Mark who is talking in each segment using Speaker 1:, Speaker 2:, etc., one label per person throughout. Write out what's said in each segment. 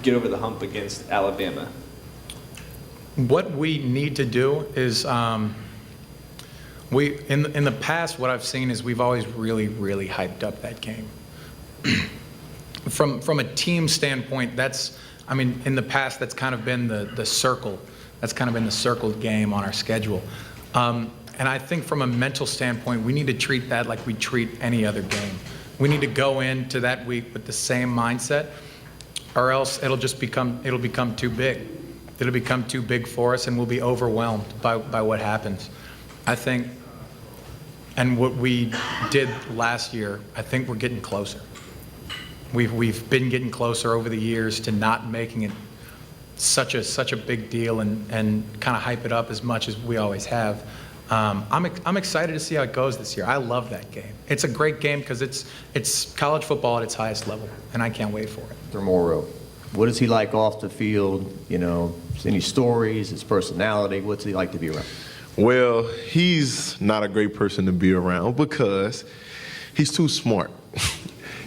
Speaker 1: get over the hump against Alabama?
Speaker 2: What we need to do is, in the past, what I've seen is we've always really, really hyped up that game. From a team standpoint, in the past, that's kind of been the circle. That's kind of been the circled game on our schedule. And I think from a mental standpoint, we need to treat that like we treat any other game. We need to go into that week with the same mindset, or else it'll become too big. It'll become too big for us, and we'll be overwhelmed by what happens. I think, and what we did last year, I think we're getting closer. We've been getting closer over the years to not making it such a big deal and kind of hype it up as much as we always have. I'm excited to see how it goes this year. I love that game. It's a great game because it's college football at its highest level, and I can't wait for it.
Speaker 3: Morrow, what is he like off the field? Any stories, his personality? What's he like to be around?
Speaker 4: Well, he's not a great person to be around because he's too smart.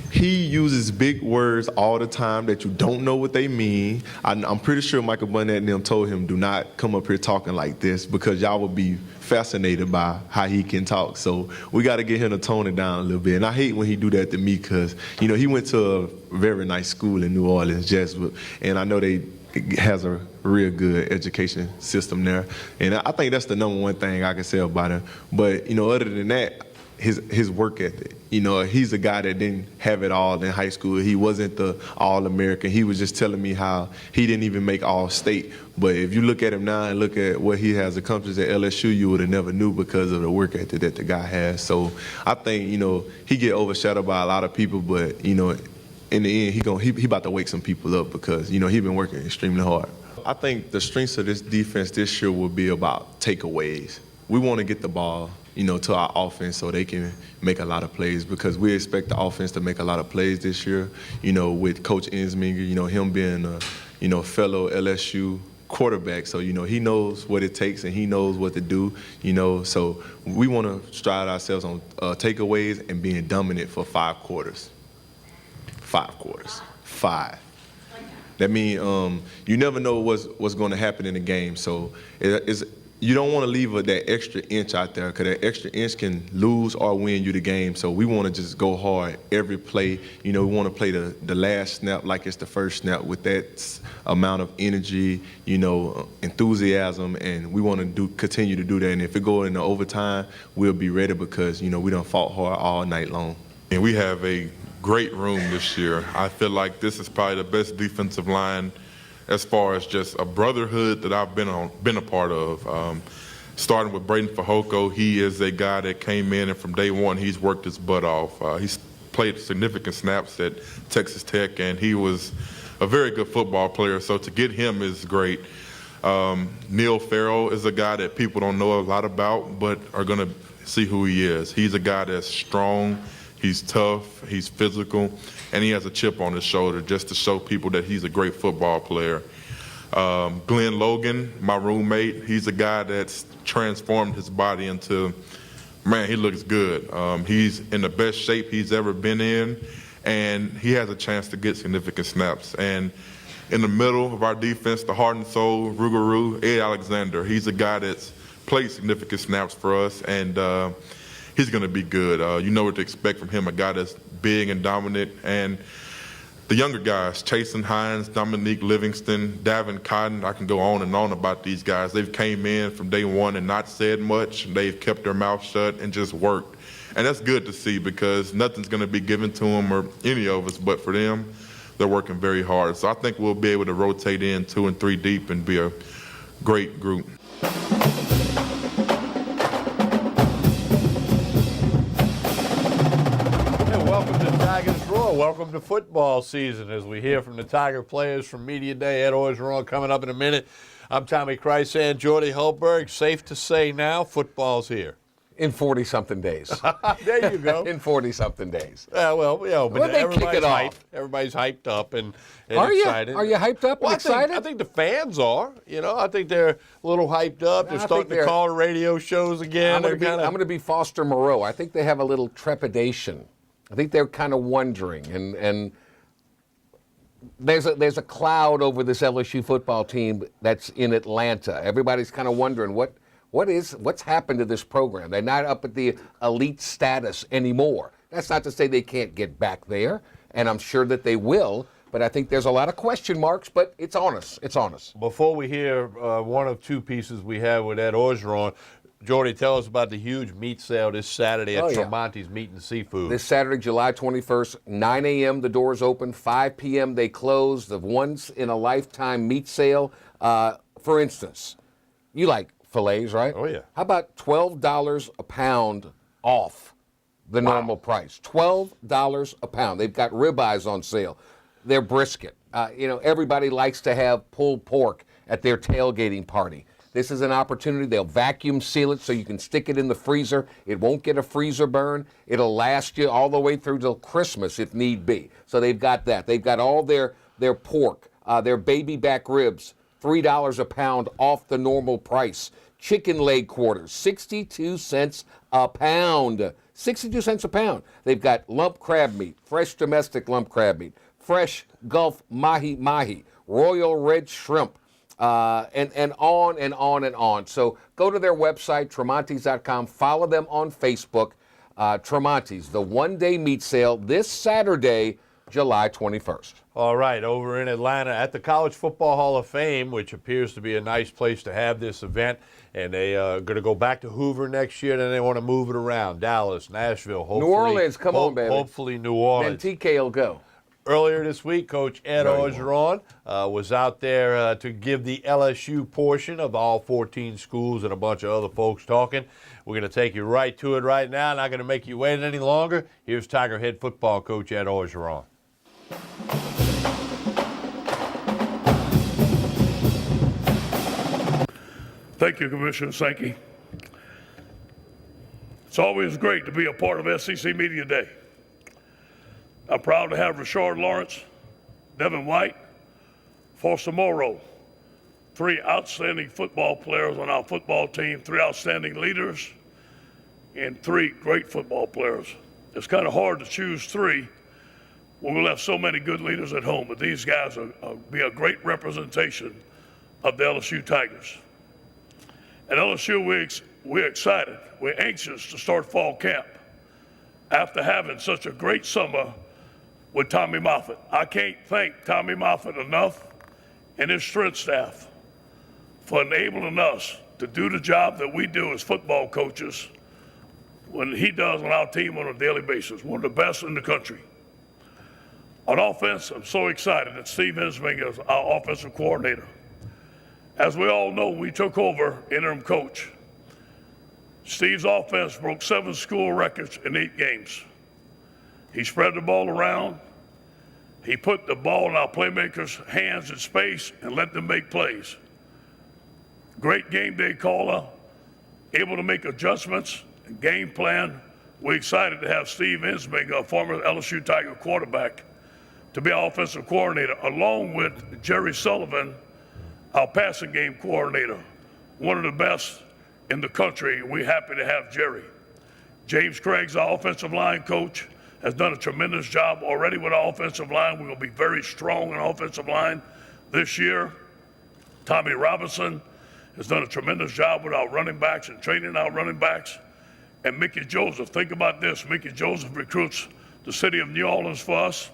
Speaker 4: He uses big words all the time that you don't know what they mean. I'm pretty sure Michael Burnett and them told him, do not come up here talking like this because y'all will be fascinated by how he can talk. So we got to get him to tone it down a little bit. And I hate when he do that to me because, he went to a very nice school in New Orleans, Jesuit, and I know they has a real good education system there. And I think that's the number one thing I can say about him. But, other than that, his work ethic. He's a guy that didn't have it all in high school. He wasn't the All-American. He was just telling me how he didn't even make All-State. But if you look at him now and look at what he has accomplished at LSU, you would have never knew because of the work ethic that the guy has. So I think, he get overshadowed by a lot of people, but, in the end, he about to wake some people up because, he been working extremely hard. I think the strengths of this defense this year will be about takeaways. We want to get the ball, to our offense so they can make a lot of plays because we expect the offense to make a lot of plays this year, with Coach Ensminger, him being a, fellow LSU quarterback. So, he knows what it takes and he knows what to do, So we want to stride ourselves on takeaways and being dominant for 5 quarters. 5 quarters. 5. That means you never know what's going to happen in the game. So you don't want to leave that extra inch out there because that extra inch can lose or win you the game. So we want to just go hard every play. We want to play the last snap like it's the first snap with that amount of energy, enthusiasm, and we want to continue to do that. And if it goes into overtime, we'll be ready because, we done fought hard all night long.
Speaker 5: And we have a great room this year. I feel like this is probably the best defensive line as far as just a brotherhood that I've been a part of. Starting with Braden Fehoko, he is a guy that came in and from day one he's worked his butt off. He's played significant snaps at Texas Tech and he was a very good football player, so to get him is great. Neil Farrell is a guy that people don't know a lot about but are going to see who he is. He's a guy that's strong, he's tough, he's physical, and he has a chip on his shoulder just to show people that he's a great football player. Glenn Logan, my roommate, he's a guy that's transformed his body into, man, he looks good. He's in the best shape he's ever been in, and he has a chance to get significant snaps. And in the middle of our defense, the heart and soul, Rougarou, Ed Alexander, he's a guy that's played significant snaps for us, and he's going to be good. You know what to expect from him, a guy that's big and dominant. And the younger guys, Chasen Hines, Dominique Livingston, Davin Cotton, I can go on and on about these guys. They've came in from day one and not said much. They've kept their mouth shut and just worked. And that's good to see because nothing's going to be given to them or any of us, but for them, they're working very hard. So I think we'll be able to rotate in 2 and 3 deep and be a great group.
Speaker 6: Welcome to football season as we hear from the Tiger players from Media Day. Ed Orgeron coming up in a minute. I'm Tommy Krysan, Jordy Hultberg. Safe to say now, football's here.
Speaker 7: In 40-something days.
Speaker 6: There you go.
Speaker 7: In 40-something days.
Speaker 6: But
Speaker 7: they kick it off.
Speaker 6: Everybody's hyped up and
Speaker 7: are
Speaker 6: excited.
Speaker 7: Are you hyped up and excited?
Speaker 6: I think the fans are. I think they're a little hyped up. They're starting to call radio shows again.
Speaker 7: I'm going to be Foster Moreau. I think they have a little trepidation. I think they're kind of wondering, and there's a cloud over this LSU football team that's in Atlanta. Everybody's kind of wondering what's happened to this program. They're not up at the elite status anymore. That's not to say they can't get back there, and I'm sure that they will. But I think there's a lot of question marks. But it's on us. It's on us.
Speaker 6: Before we hear one of two pieces we have with Ed Orgeron, Jordy, tell us about the huge meat sale this Saturday at Tremonti's Meat and Seafood.
Speaker 7: This Saturday, July 21st, 9 a.m. the doors open, 5 p.m. they close. The once-in-a-lifetime meat sale. For instance, you like fillets, right?
Speaker 6: Oh, yeah.
Speaker 7: How about $12 a pound off the normal price? $12 a pound. They've got ribeyes on sale. Their brisket. Everybody likes to have pulled pork at their tailgating party. This is an opportunity. They'll vacuum seal it so you can stick it in the freezer. It won't get a freezer burn. It'll last you all the way through till Christmas if need be. So they've got that. They've got all their pork, their baby back ribs, $3 a pound off the normal price. Chicken leg quarters, 62 cents a pound. 62 cents a pound. They've got lump crab meat, fresh domestic lump crab meat, fresh Gulf mahi-mahi, royal red shrimp, and on and on and on. So go to their website, Tremontis.com. Follow them on Facebook. Tremontis, the one-day meat sale this Saturday, July 21st.
Speaker 6: All right, over in Atlanta at the College Football Hall of Fame, which appears to be a nice place to have this event. And they are going to go back to Hoover next year, then they want to move it around. Dallas, Nashville, hopefully.
Speaker 7: New Orleans, come on, baby.
Speaker 6: Hopefully New Orleans.
Speaker 7: Then TK will go.
Speaker 6: Earlier this week, Coach Ed Orgeron was out there to give the LSU portion of all 14 schools and a bunch of other folks talking. We're going to take you right to it right now. Not going to make you wait any longer. Here's Tiger head football coach Ed Orgeron.
Speaker 8: Thank you, Commissioner Sankey. It's always great to be a part of SEC Media Day. I'm proud to have Rashard Lawrence, Devin White, Foster Moreau, 3 outstanding football players on our football team, 3 outstanding leaders, and 3 great football players. It's kind of hard to choose 3 when we left so many good leaders at home, but these guys will be a great representation of the LSU Tigers. At LSU, we're excited. We're anxious to start fall camp after having such a great summer with Tommy Moffitt. I can't thank Tommy Moffitt enough and his strength staff for enabling us to do the job that we do as football coaches when he does on our team on a daily basis, one of the best in the country. On offense, I'm so excited that Steve Ensminger is our offensive coordinator. As we all know, we took over interim coach. Steve's offense broke 7 school records in 8 games. He spread the ball around. He put the ball in our playmakers' hands in space and let them make plays. Great game day caller, able to make adjustments and game plan. We're excited to have Steve Ensminger, a former LSU Tiger quarterback, to be our offensive coordinator, along with Jerry Sullivan, our passing game coordinator, one of the best in the country. We're happy to have Jerry. James Craig's our offensive line coach, has done a tremendous job already with our offensive line. We're going to be very strong in offensive line this year. Tommy Robinson has done a tremendous job with our running backs and training our running backs. And Mickey Joseph, think about this. Mickey Joseph recruits the city of New Orleans for us.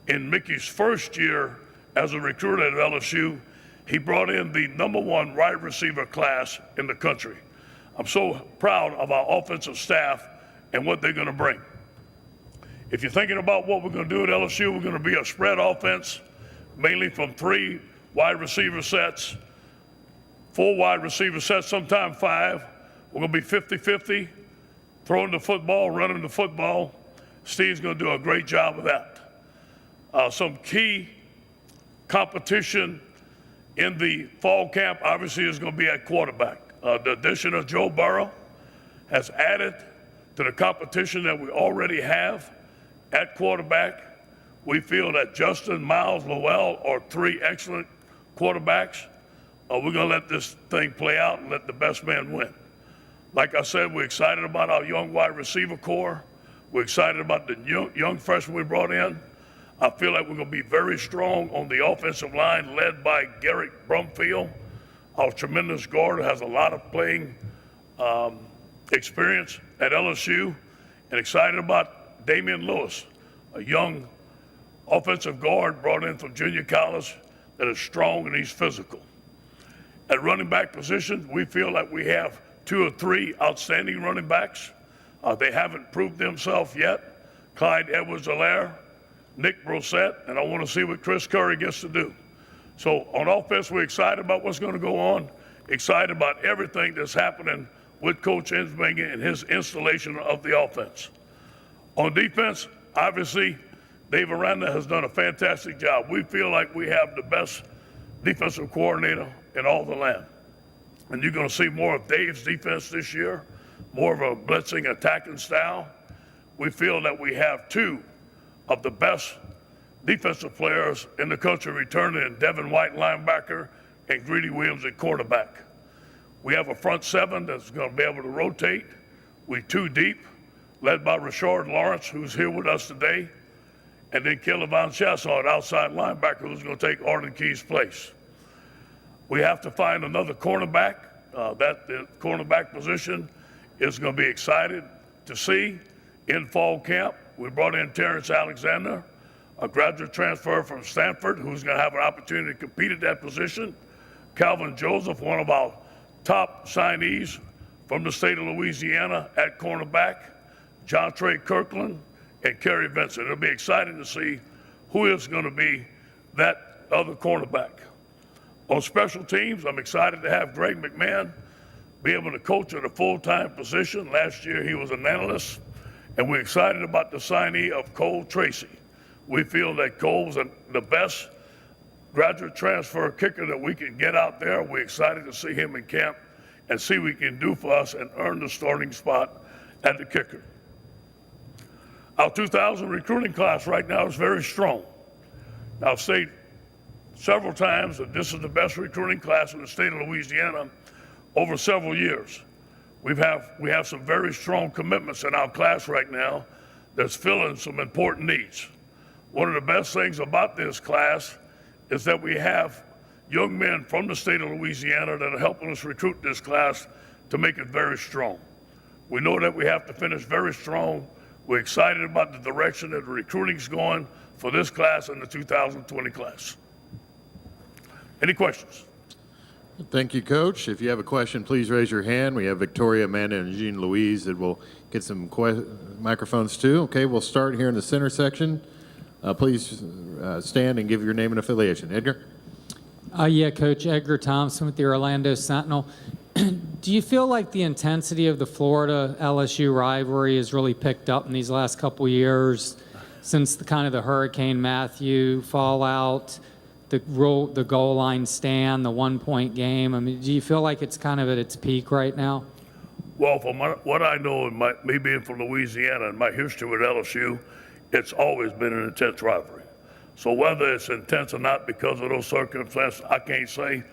Speaker 8: In Mickey's first year as a recruiter at LSU, he brought in the #1 wide receiver class in the country. I'm so proud of our offensive staff and what they're going to bring. If you're thinking about what we're going to do at LSU, we're going to be a spread offense, mainly from 3 wide receiver sets, 4 wide receiver sets, sometimes 5. We're going to be 50-50, throwing the football, running the football. Steve's going to do a great job of that. Some key competition in the fall camp, obviously, is going to be at quarterback. The addition of Joe Burrow has added to the competition that we already have at quarterback. We feel that Justin, Miles, Lowell are 3 excellent quarterbacks. We're going to let this thing play out and let the best man win. Like I said, we're excited about our young wide receiver core. We're excited about the young freshmen we brought in. I feel like we're going to be very strong on the offensive line, led by Garrett Brumfield, our tremendous guard, who has a lot of playing experience at LSU, and excited about Damian Lewis, a young offensive guard brought in from junior college that is strong and he's physical. At running back position, we feel like we have 2 or 3 outstanding running backs. They haven't proved themselves yet. Clyde Edwards-Helaire, Nick Brossette, and I want to see what Chris Curry gets to do. So on offense, we're excited about what's going to go on, excited about everything that's happening with Coach Ensminger and his installation of the offense. On defense, obviously, Dave Aranda has done a fantastic job. We feel like we have the best defensive coordinator in all the land. And you're going to see more of Dave's defense this year, more of a blitzing attacking style. We feel that we have 2 of the best defensive players in the country returning in Devin White, linebacker, and Greedy Williams at quarterback. We have a front 7 that's going to be able to rotate. We're 2 deep, led by Rashard Lawrence, who's here with us today, and then Caleb Von Chassard, outside linebacker, who's going to take Arden Key's place. We have to find another cornerback. The cornerback position is going to be excited to see in fall camp. We brought in Terrence Alexander, a graduate transfer from Stanford, who's going to have an opportunity to compete at that position. Calvin Joseph, one of our top signees from the state of Louisiana at cornerback. John Trey Kirkland and Kerry Vincent. It'll be exciting to see who is going to be that other cornerback. On special teams, I'm excited to have Greg McMahon be able to coach at a full-time position. Last year, he was an analyst, and we're excited about the signee of Cole Tracy. We feel that Cole's the best graduate transfer kicker that we can get out there. We're excited to see him in camp and see what he can do for us and earn the starting spot at the kicker. Our 2000 recruiting class right now is very strong. I've said several times that this is the best recruiting class in the state of Louisiana over several years. We have some very strong commitments in our class right now that's filling some important needs. One of the best things about this class is that we have young men from the state of Louisiana that are helping us recruit this class to make it very strong. We know that we have to finish very strong. We're excited about the direction that the recruiting's going for this class and the 2020 class. Any questions?
Speaker 9: Thank you, Coach. If you have a question, please raise your hand. We have Victoria, Amanda, and Jean Louise that will get some microphones too. Okay, we'll start here in the center section. Please stand and give your name and affiliation. Edgar?
Speaker 10: Yeah, Coach. Edgar Thompson with the Orlando Sentinel. Do you feel like the intensity of the Florida-LSU rivalry has really picked up in these last couple years since the Hurricane Matthew fallout, the goal line stand, the 1-point game? I mean, do you feel like it's kind of at its peak right now?
Speaker 8: Well, from what I know, me being from Louisiana and my history with LSU, it's always been an intense rivalry. So whether it's intense or not because of those circumstances, I can't say.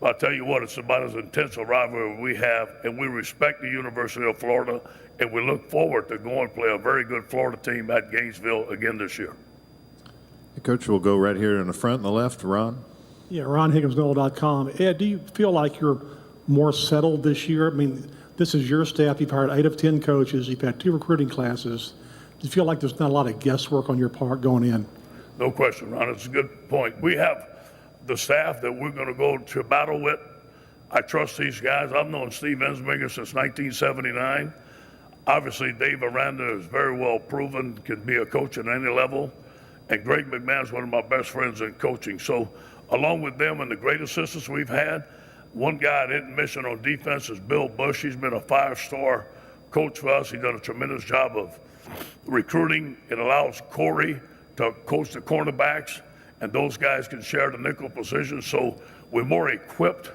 Speaker 8: But I'll tell you what, it's about as intense a rivalry we have, and we respect the University of Florida, and we look forward to going and play a very good Florida team at Gainesville again this year.
Speaker 9: Coach, we'll go right here in the front and the left. Ron?
Speaker 11: Yeah, RonHigginsNoel.com. Ed, do you feel like you're more settled this year? I mean, this is your staff. You've hired 8 of 10 coaches. You've had 2 recruiting classes. Do you feel like there's not a lot of guesswork on your part going in?
Speaker 8: No question, Ron. It's a good point. We have the staff that we're going to go to battle with. I trust these guys. I've known Steve Ensminger since 1979. Obviously, Dave Aranda is very well proven, can be a coach at any level. And Greg McMahon is one of my best friends in coaching. So along with them and the great assistants we've had, one guy I didn't mention on defense is Bill Bush. He's been a 5-star coach for us. He's done a tremendous job of recruiting. It allows Corey to coach the cornerbacks, and those guys can share the nickel position. So we're more equipped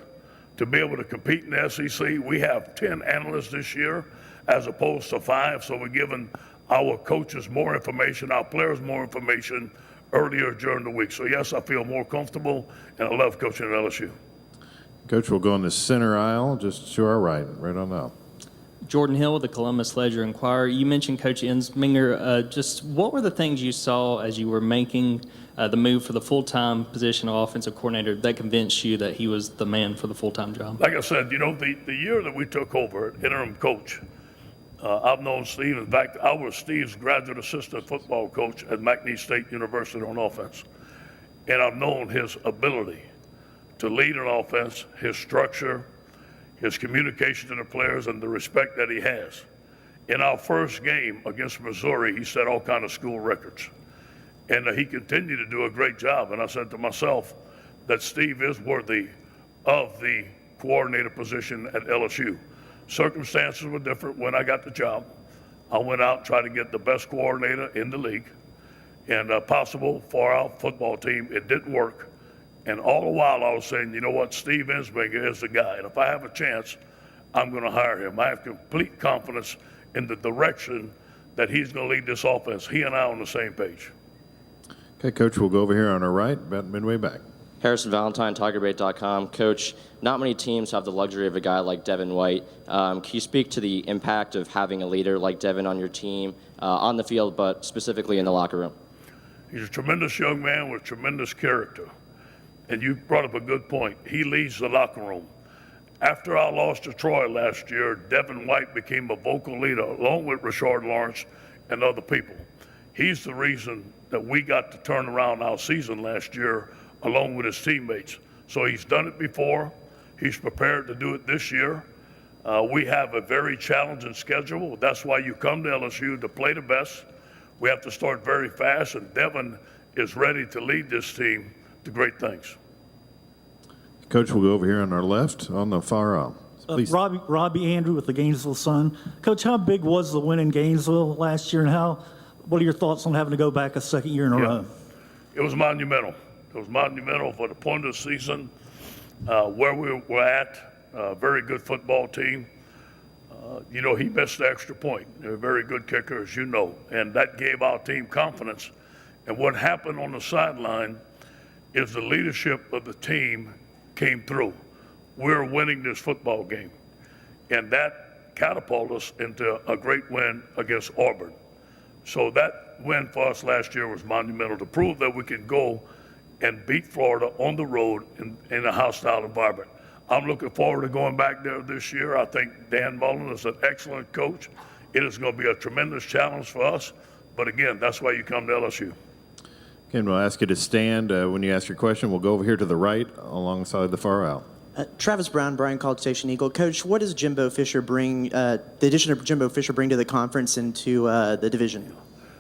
Speaker 8: to be able to compete in the SEC. We have 10 analysts this year as opposed to 5. So we're giving our coaches more information, our players more information earlier during the week. So yes, I feel more comfortable, and I love coaching at LSU.
Speaker 9: Coach, we'll go in the center aisle, just to our right on now.
Speaker 12: Jordan Hill with the Columbus Ledger Inquirer. You mentioned Coach Ensminger. Just what were the things you saw as you were making the move for the full-time position of offensive coordinator that convinced you that he was the man for the full-time job?
Speaker 8: Like I said, the year that we took over, interim coach, I've known Steve. In fact, I was Steve's graduate assistant football coach at McNeese State University on offense. And I've known his ability to lead an offense, his structure, his communication to the players, and the respect that he has. In our first game against Missouri, he set all kind of school records. And he continued to do a great job. And I said to myself that Steve is worthy of the coordinator position at LSU. Circumstances were different when I got the job. I went out and tried to get the best coordinator in the league and possible for our football team. It didn't work. And all the while I was saying, you know what, Steve Ensminger is the guy. And if I have a chance, I'm going to hire him. I have complete confidence in the direction that he's going to lead this offense. He and I are on the same page.
Speaker 9: Okay, Coach, we'll go over here on our right, about midway back.
Speaker 13: Harrison Valentine, TigerBait.com. Coach, not many teams have the luxury of a guy like Devin White. Can you speak to the impact of having a leader like Devin on your team, on the field, but specifically in the locker room?
Speaker 8: He's a tremendous young man with tremendous character. And you brought up a good point. He leads the locker room. After I lost to Troy last year, Devin White became a vocal leader, along with Rashard Lawrence and other people. He's the reason that we got to turn around our season last year, along with his teammates. So he's done it before. He's prepared to do it this year. We have a very challenging schedule. That's why you come to LSU to play the best. We have to start very fast, and Devin is ready to lead this team to great things.
Speaker 9: Coach, we'll go over here on our left, on the far aisle. Please.
Speaker 14: Robbie Andrew with the Gainesville Sun. Coach, how big was the win in Gainesville last year, and what are your thoughts on having to go back a second year in a row?
Speaker 8: It was monumental. It was monumental for the point of the season, where we were at, a very good football team. He missed the extra point. They're a very good kicker, as you know, and that gave our team confidence. And what happened on the sideline is the leadership of the team came through. We're winning this football game. And that catapulted us into a great win against Auburn. So that win for us last year was monumental to prove that we could go and beat Florida on the road in a hostile environment. I'm looking forward to going back there this year. I think Dan Mullen is an excellent coach. It is going to be a tremendous challenge for us. But again, that's why you come to LSU.
Speaker 9: Again, we'll ask you to stand when you ask your question. We'll go over here to the right alongside the far aisle.
Speaker 15: Travis Brown, Bryan College Station Eagle. Coach, what does Jimbo Fisher bring, the addition of Jimbo Fisher bring to the conference and to the division?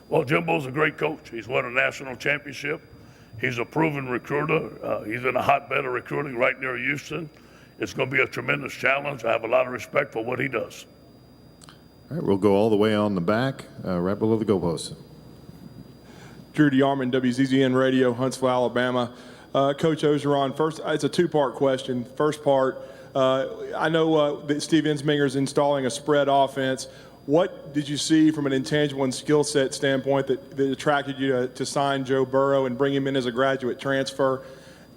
Speaker 8: Well, Jimbo's a great coach. He's won a national championship. He's a proven recruiter. He's in a hotbed of recruiting right near Houston. It's going to be a tremendous challenge. I have a lot of respect for what he does.
Speaker 9: All right, we'll go all the way on the back, right below the goalpost.
Speaker 16: Drew DeArmond, WZZN Radio, Huntsville, Alabama. Coach Orgeron, first, it's a two-part question. First part, I know that Steve Ensminger is installing a spread offense. What did you see from an intangible and skill set standpoint that attracted you to sign Joe Burrow and bring him in as a graduate transfer?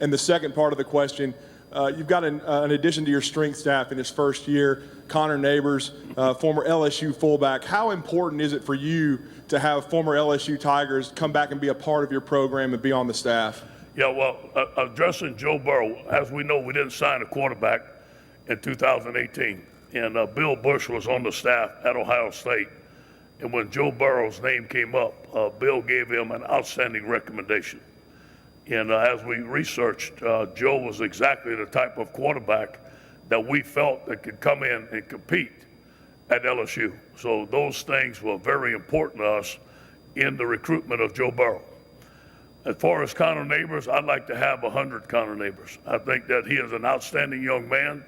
Speaker 16: And the second part of the question, you've got an addition to your strength staff in his first year, Connor Neighbors, former LSU fullback. How important is it for you to have former LSU Tigers come back and be a part of your program and be on the staff?
Speaker 8: Yeah, well, addressing Joe Burrow, as we know, we didn't sign a quarterback in 2018. And Bill Bush was on the staff at Ohio State. And when Joe Burrow's name came up, Bill gave him an outstanding recommendation. And as we researched, Joe was exactly the type of quarterback that we felt that could come in and compete at LSU. So those things were very important to us in the recruitment of Joe Burrow. As far as Connor Neighbors, I'd like to have 100 Connor Neighbors. I think that he is an outstanding young man.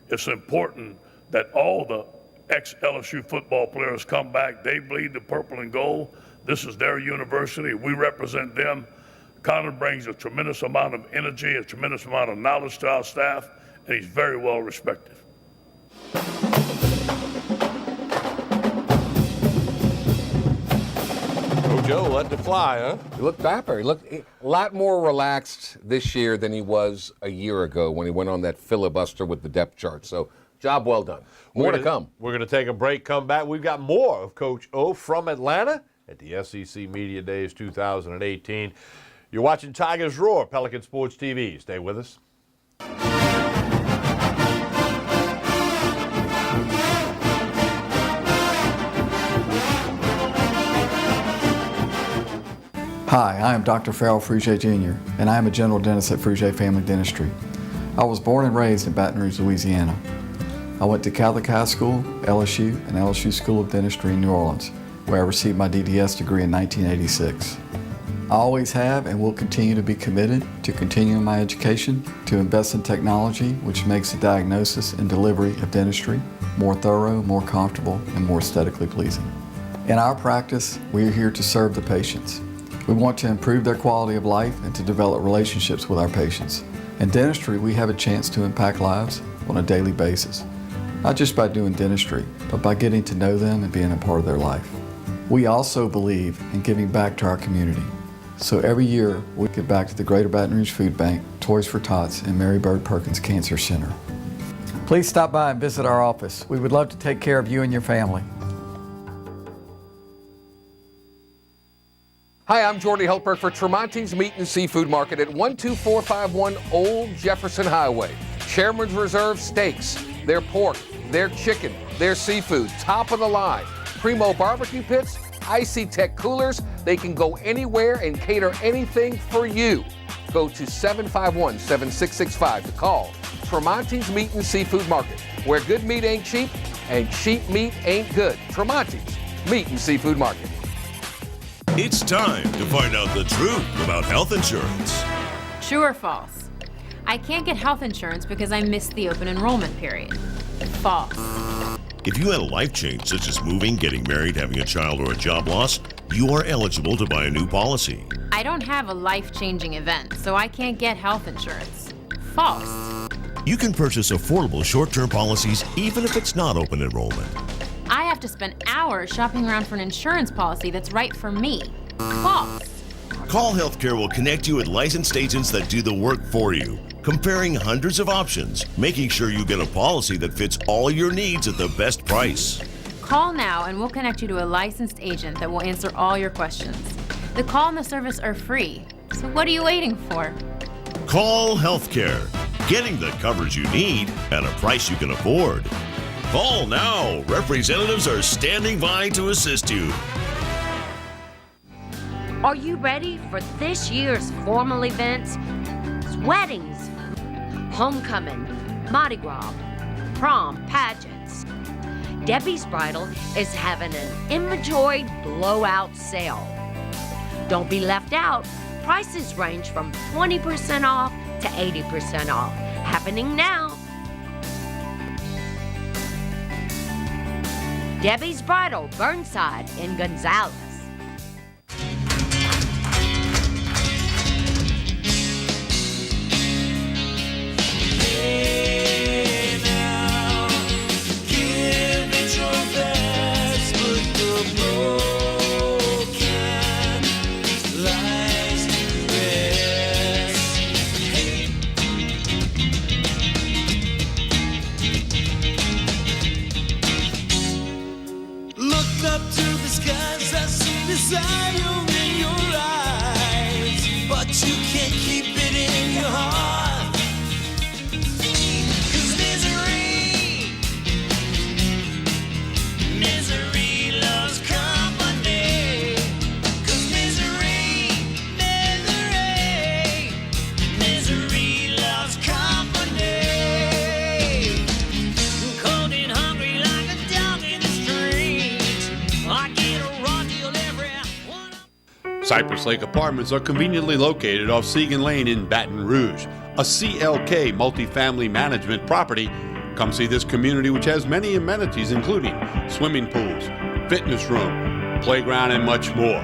Speaker 8: It's important that all the ex-LSU football players come back. They bleed the purple and gold. This is their university. We represent them. Connor brings a tremendous amount of energy, a tremendous amount of knowledge to our staff, and he's very well respected.
Speaker 6: Joe let it fly, huh?
Speaker 7: He looked dapper. He looked a lot more relaxed this year than he was a year ago when he went on that filibuster with the depth chart. So Job well done. More to come.
Speaker 6: We're going to take a break, come back. We've got more of Coach O from Atlanta at the SEC Media Days 2018. You're watching Tigers Roar, Pelican Sports TV. Stay with us.
Speaker 17: Hi, I am Dr. Farrell Frugier Jr., and I am a general dentist at Frugier Family Dentistry. I was born and raised in Baton Rouge, Louisiana. I went to Catholic High School, LSU, and LSU School of Dentistry in New Orleans, where I received my DDS degree in 1986. I always have and will continue to be committed to continuing my education, to invest in technology which makes the diagnosis and delivery of dentistry more thorough, more comfortable, and more aesthetically pleasing. In our practice, we are here to serve the patients. We want to improve their quality of life and to develop relationships with our patients. In dentistry, we have a chance to impact lives on a daily basis, not just by doing dentistry, but by getting to know them and being a part of their life. We also believe in giving back to our community. So every year, we give back to the Greater Baton Rouge Food Bank, Toys for Tots, and Mary Bird Perkins Cancer Center. Please stop by and visit our office. We would love to take care of you and your family.
Speaker 7: Hi, I'm Jordy Hultberg for Tremonti's Meat and Seafood Market at 12451 Old Jefferson Highway. Chairman's Reserve steaks, their pork, their chicken, their seafood, top of the line. Primo barbecue pits, Icy Tech coolers. They can go anywhere and cater anything for you. Go to 751-7665 to call Tremonti's Meat and Seafood Market, where good meat ain't cheap and cheap meat ain't good. Tremonti's Meat and Seafood Market.
Speaker 18: It's time to find out the truth about health insurance.
Speaker 19: True or false? I can't get health insurance because I missed the open enrollment period. False.
Speaker 18: If you had a life change, such as moving, getting married, having a child, or a job loss, you are eligible to buy a new policy.
Speaker 19: I don't have a life-changing event, so I can't get health insurance. False.
Speaker 18: You can purchase affordable short-term policies even if it's not open enrollment.
Speaker 19: I have to spend hours shopping around for an insurance policy that's right for me. False.
Speaker 18: Call Healthcare will connect you with licensed agents that do the work for you, comparing hundreds of options, making sure you get a policy that fits all your needs at the best price.
Speaker 19: Call now and we'll connect you to a licensed agent that will answer all your questions. The call and the service are free, so what are you waiting for?
Speaker 18: Call Healthcare, getting the coverage you need at a price you can afford. Call now. Representatives are standing by to assist you.
Speaker 20: Are you ready for this year's formal events? Weddings, homecoming, Mardi Gras, prom, pageants. Debbie's Bridal is having an inventory blowout sale. Don't be left out. Prices range from 20% off to 80% off. Happening now. Debbie's Bridal, Burnside in Gonzales.
Speaker 21: Desire in your eyes, but you can't keep it in your heart. 'Cause misery loves company. 'Cause misery loves company. Cold and hungry like a dog in the street. I get a raw deal every.
Speaker 22: Cypress Lake Apartments are conveniently located off Segan Lane in Baton Rouge, a CLK multifamily management property. Come see this community, which has many amenities including swimming pools, fitness room, playground, and much more.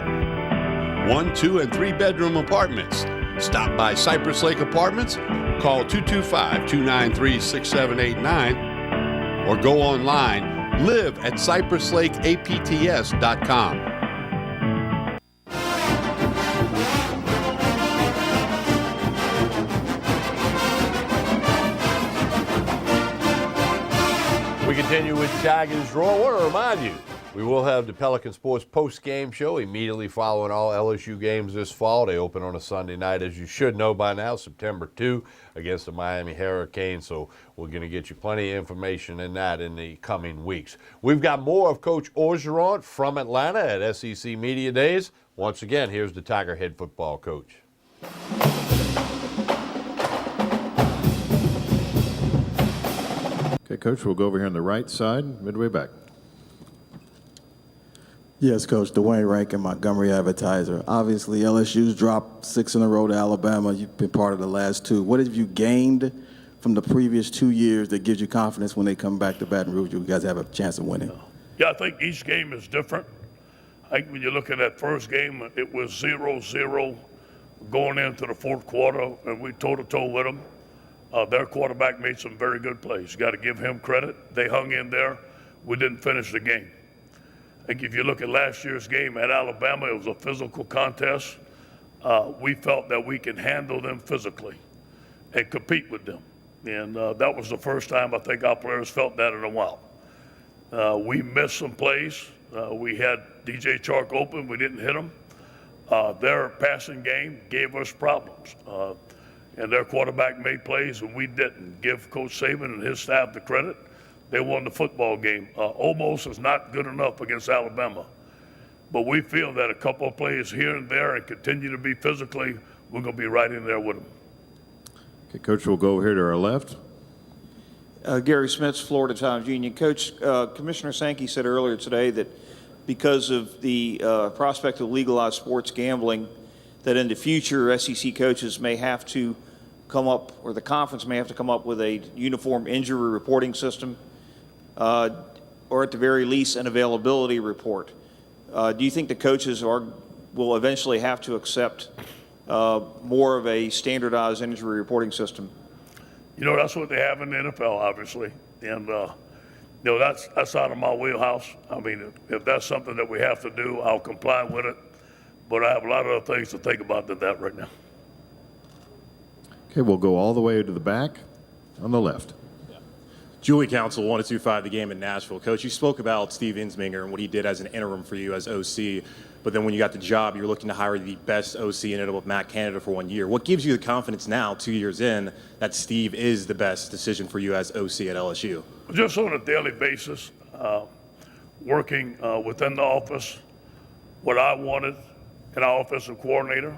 Speaker 22: 1, 2, and 3 bedroom apartments. Stop by Cypress Lake Apartments, call 225-293-6789, or go online, live at cypresslakeapts.com.
Speaker 6: We continue with Tigers Roar. I want to remind you, we will have the Pelican Sports post-game show immediately following all LSU games this fall. They open on a Sunday night, as you should know by now, September 2 against the Miami Hurricanes. So we're going to get you plenty of information in that in the coming weeks. We've got more of Coach Orgeron from Atlanta at SEC Media Days. Once again, here's the Tiger head football coach.
Speaker 9: Okay, Coach, we'll go over here on the right side, midway back.
Speaker 1: Yes, Coach. Dwayne Rankin, Montgomery Advertiser. Obviously, LSU's dropped 6 in a row to Alabama. You've been part of the last 2. What have you gained from the previous 2 years that gives you confidence when they come back to Baton Rouge, you guys have a chance of winning?
Speaker 8: Yeah, I think each game is different. I think when you look at that first game, it was 0-0 going into the fourth quarter, and we toe-to-toe with them. Their quarterback made some very good plays. You got to give him credit. They hung in there. We didn't finish the game. I think if you look at last year's game at Alabama, it was a physical contest. We felt that we could handle them physically and compete with them. And that was the first time I think our players felt that in a while. We missed some plays. We had DJ Chark open. We didn't hit him. Their passing game gave us problems. And their quarterback made plays and we didn't. Give Coach Saban and his staff the credit. They won the football game. Almost is not good enough against Alabama. But we feel that a couple of plays here and there and continue to be physically, we're going to be right in there with them.
Speaker 9: Okay, Coach, we'll go here to our left.
Speaker 2: Gary Smith, Florida Times Union. Coach, Commissioner Sankey said earlier today that because of the prospect of legalized sports gambling, that in the future SEC coaches may have to come up, or the conference may have to come up with a uniform injury reporting system, or at the very least an availability report. Do you think the coaches will eventually have to accept more of a standardized injury reporting system?
Speaker 8: You know, that's what they have in the NFL, obviously. And, you know, that's out of my wheelhouse. I mean, if that's something that we have to do, I'll comply with it. But I have a lot of other things to think about than that right now.
Speaker 9: Okay, we'll go all the way to the back on the left.
Speaker 23: Julie Council, 102.5 The Game in Nashville. Coach, you spoke about Steve Ensminger and what he did as an interim for you as OC, but then when you got the job, you were looking to hire the best OC and ended up with Matt Canada for 1 year. What gives you the confidence now, 2 years in, that Steve is the best decision for you as OC at LSU?
Speaker 8: Just on a daily basis, working within the office, what I wanted in our offensive coordinator,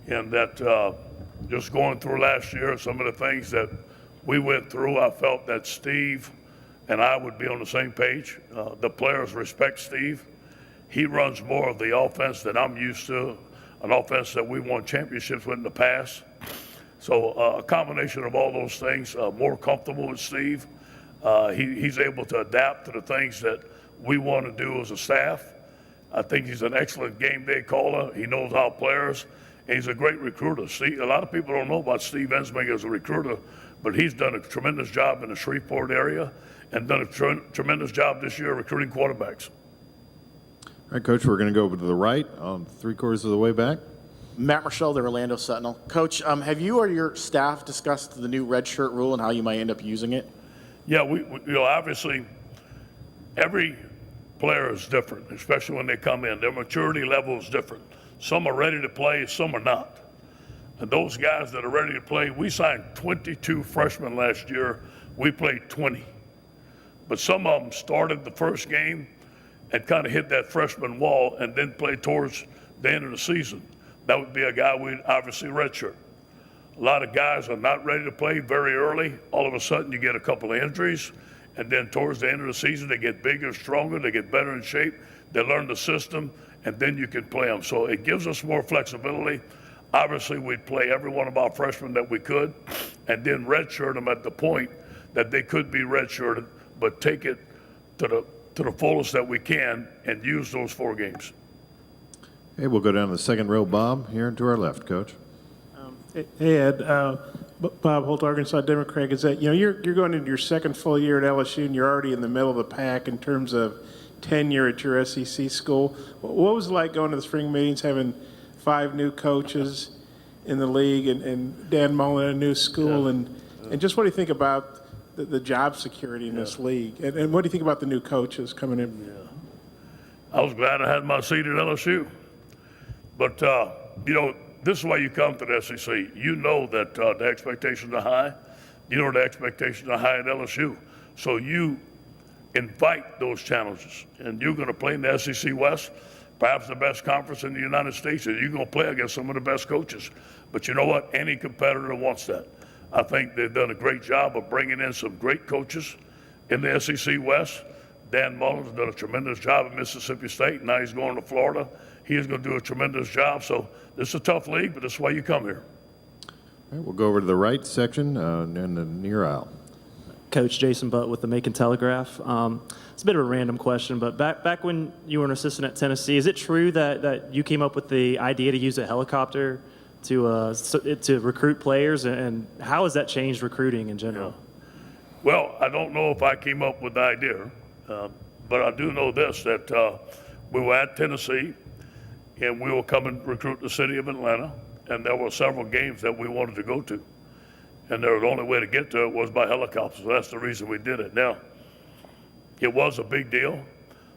Speaker 8: and that just going through last year, some of the things that we went through, I felt that Steve and I would be on the same page. The players respect Steve. He runs more of the offense that I'm used to, an offense that we won championships with in the past. So a combination of all those things, more comfortable with Steve. He's able to adapt to the things that we want to do as a staff. I think he's an excellent game day caller. He knows our players, and he's a great recruiter. See, a lot of people don't know about Steve Ensminger as a recruiter, but he's done a tremendous job in the Shreveport area and done a tremendous job this year recruiting quarterbacks.
Speaker 9: All right, Coach, we're going to go over to the right, 3/4 of the way back.
Speaker 24: Matt Marshall, the Orlando Sentinel. Coach, have you or your staff discussed the new red shirt rule and how you might end up using it?
Speaker 8: Yeah, we you know, obviously every player is different, especially when they come in. Their maturity level is different. Some are ready to play, some are not. And those guys that are ready to play, we signed 22 freshmen last year. We played 20. But some of them started the first game and kind of hit that freshman wall and then played towards the end of the season. That would be a guy we'd obviously redshirt. A lot of guys are not ready to play very early. All of a sudden you get a couple of injuries, and then towards the end of the season they get bigger, stronger, they get better in shape, they learn the system, and then you can play them. So it gives us more flexibility. Obviously we'd play every one of our freshmen that we could, and then redshirt them at the point that they could be redshirted, but take it to the fullest that we can and use those 4 games.
Speaker 9: Okay, we'll go down to the second row. Bob, here and to our left, Coach.
Speaker 25: Hey, Ed. Bob Holt, Arkansas Democrat Gazette. You know, you're going into your second full year at LSU, and you're already in the middle of the pack in terms of tenure at your SEC school. What was it like going to the spring meetings, having 5 new coaches in the league, and Dan Mullen at a new school, and just what do you think about the job security in this league. And what do you think about the new coaches coming in?
Speaker 8: I was glad I had my seat at LSU. But, you know, this is why you come to the SEC. You know that the expectations are high. You know the expectations are high at LSU. So you invite those challenges. And you're going to play in the SEC West, perhaps the best conference in the United States, and you're going to play against some of the best coaches. But you know what? Any competitor wants that. I think they've done a great job of bringing in some great coaches in the SEC West. Dan Mullen's done a tremendous job at Mississippi State. Now he's going to Florida. He is going to do a tremendous job. So this is a tough league, but this is why you come here.
Speaker 9: All right, we'll go over to the right section in the near aisle.
Speaker 3: Coach Jason Butt with the Macon Telegraph. It's a bit of a random question, but back when you were an assistant at Tennessee, is it true that you came up with the idea to use a helicopter to recruit players, and how has that changed recruiting in general?
Speaker 8: Well, I don't know if I came up with the idea, but I do know this, that we were at Tennessee, and we were coming to recruit the city of Atlanta, and there were several games that we wanted to go to. And the only way to get to it was by helicopter, so that's the reason we did it. Now, it was a big deal.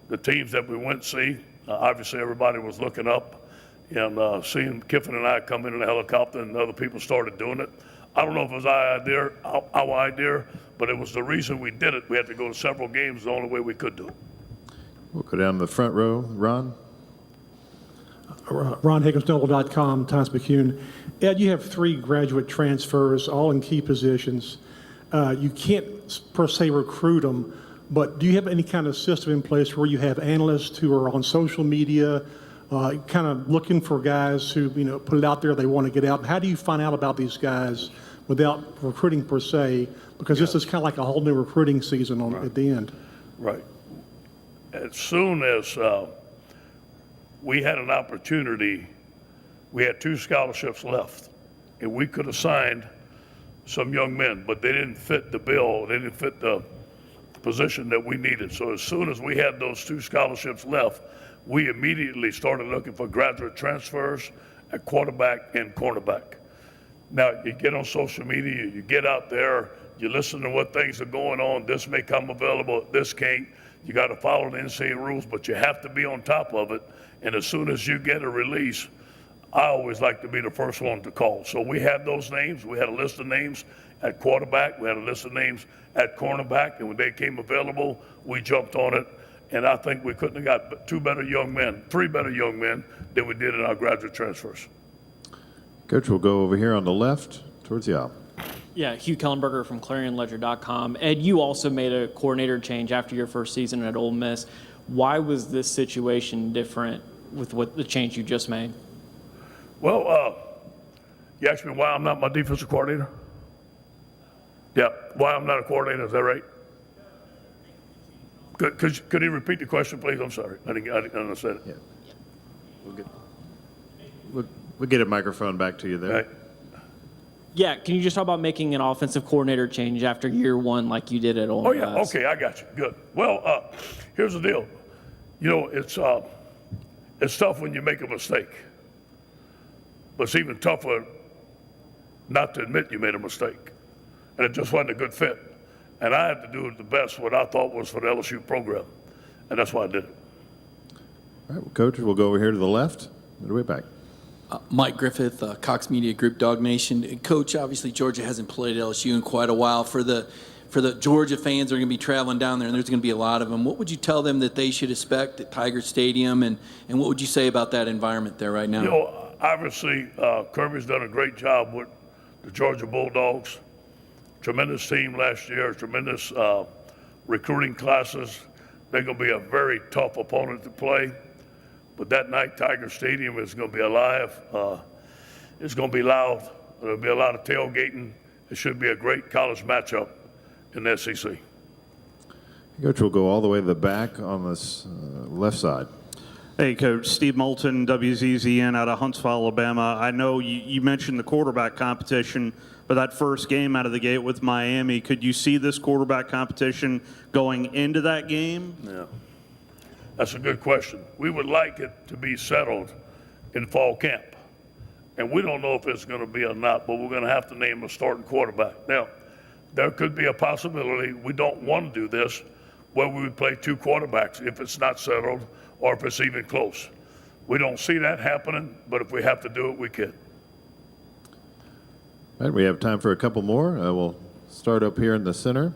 Speaker 8: The teams that we went to see, obviously everybody was looking up, and seeing Kiffin and I come in a helicopter and other people started doing it. I don't know if it was our idea, but it was the reason we did it. We had to go to several games, the only way we could do it.
Speaker 9: We'll go down to the front row. Ron?
Speaker 4: Ron Higgins.com, Times-Picayune. Ed, you have 3 graduate transfers, all in key positions. You can't per se recruit them, but do you have any kind of system in place where you have analysts who are on social media, kind of looking for guys who, put it out there they want to get out? How do you find out about these guys without recruiting per se? Because this is kind of like a whole new recruiting season at the end.
Speaker 8: Right. As soon as we had an opportunity, we had 2 scholarships left, and we could have signed some young men, but they didn't fit the bill. They didn't fit the position that we needed. So as soon as we had those 2 scholarships left, we immediately started looking for graduate transfers at quarterback and cornerback. Now, you get on social media, you get out there, you listen to what things are going on. This may come available, this can't. You got to follow the NCAA rules, but you have to be on top of it. And as soon as you get a release, I always like to be the first one to call. So we had those names. We had a list of names at quarterback. We had a list of names at cornerback. And when they came available, we jumped on it. And I think we couldn't have got 3 better young men than we did in our graduate transfers.
Speaker 9: Coach, we'll go over here on the left towards the aisle.
Speaker 5: Yeah, Hugh Kellenberger from ClarionLedger.com. Ed, you also made a coordinator change after your first season at Ole Miss. Why was this situation different with what the change you just made?
Speaker 8: Well, you asked me why I'm not my defensive coordinator? Yeah, why I'm not a coordinator, is that right? Could he repeat the question, please? I'm sorry, I didn't understand it.
Speaker 9: Yeah. We'll get a microphone back to you there.
Speaker 8: Right.
Speaker 5: Yeah, can you just talk about making an offensive coordinator change after year 1 like you did at Ole Miss?
Speaker 8: Oh, yeah, okay, I got you, good. Well, here's the deal. It's tough when you make a mistake, but it's even tougher not to admit you made a mistake, and it just wasn't a good fit. And I had to do the best what I thought was for the LSU program, and that's why I did it.
Speaker 9: All right, well, Coach, we'll go over here to the left, all the way back.
Speaker 10: Mike Griffith, Cox Media Group, Dog Nation. Coach, obviously Georgia hasn't played LSU in quite a while. For the Georgia fans that are going to be traveling down there, and there's going to be a lot of them, what would you tell them that they should expect at Tiger Stadium, and what would you say about that environment there right now?
Speaker 8: Obviously, Kirby's done a great job with the Georgia Bulldogs. Tremendous team last year, tremendous recruiting classes. They're going to be a very tough opponent to play. But that night, Tiger Stadium is going to be alive. It's going to be loud. There'll be a lot of tailgating. It should be a great college matchup in the SEC.
Speaker 9: Coach, we'll go all the way to the back on this left side.
Speaker 11: Hey, Coach. Steve Moulton, WZZN out of Huntsville, Alabama. I know you mentioned the quarterback competition, but that first game out of the gate with Miami, could you see this quarterback competition going into that game?
Speaker 8: Yeah. That's a good question. We would like it to be settled in fall camp. And we don't know if it's going to be or not, but we're going to have to name a starting quarterback. Now, there could be a possibility, we don't want to do this, where we would play two quarterbacks if it's not settled or if it's even close. We don't see that happening, but if we have to do it, we can.
Speaker 9: All right, we have time for a couple more. We'll start up here in the center.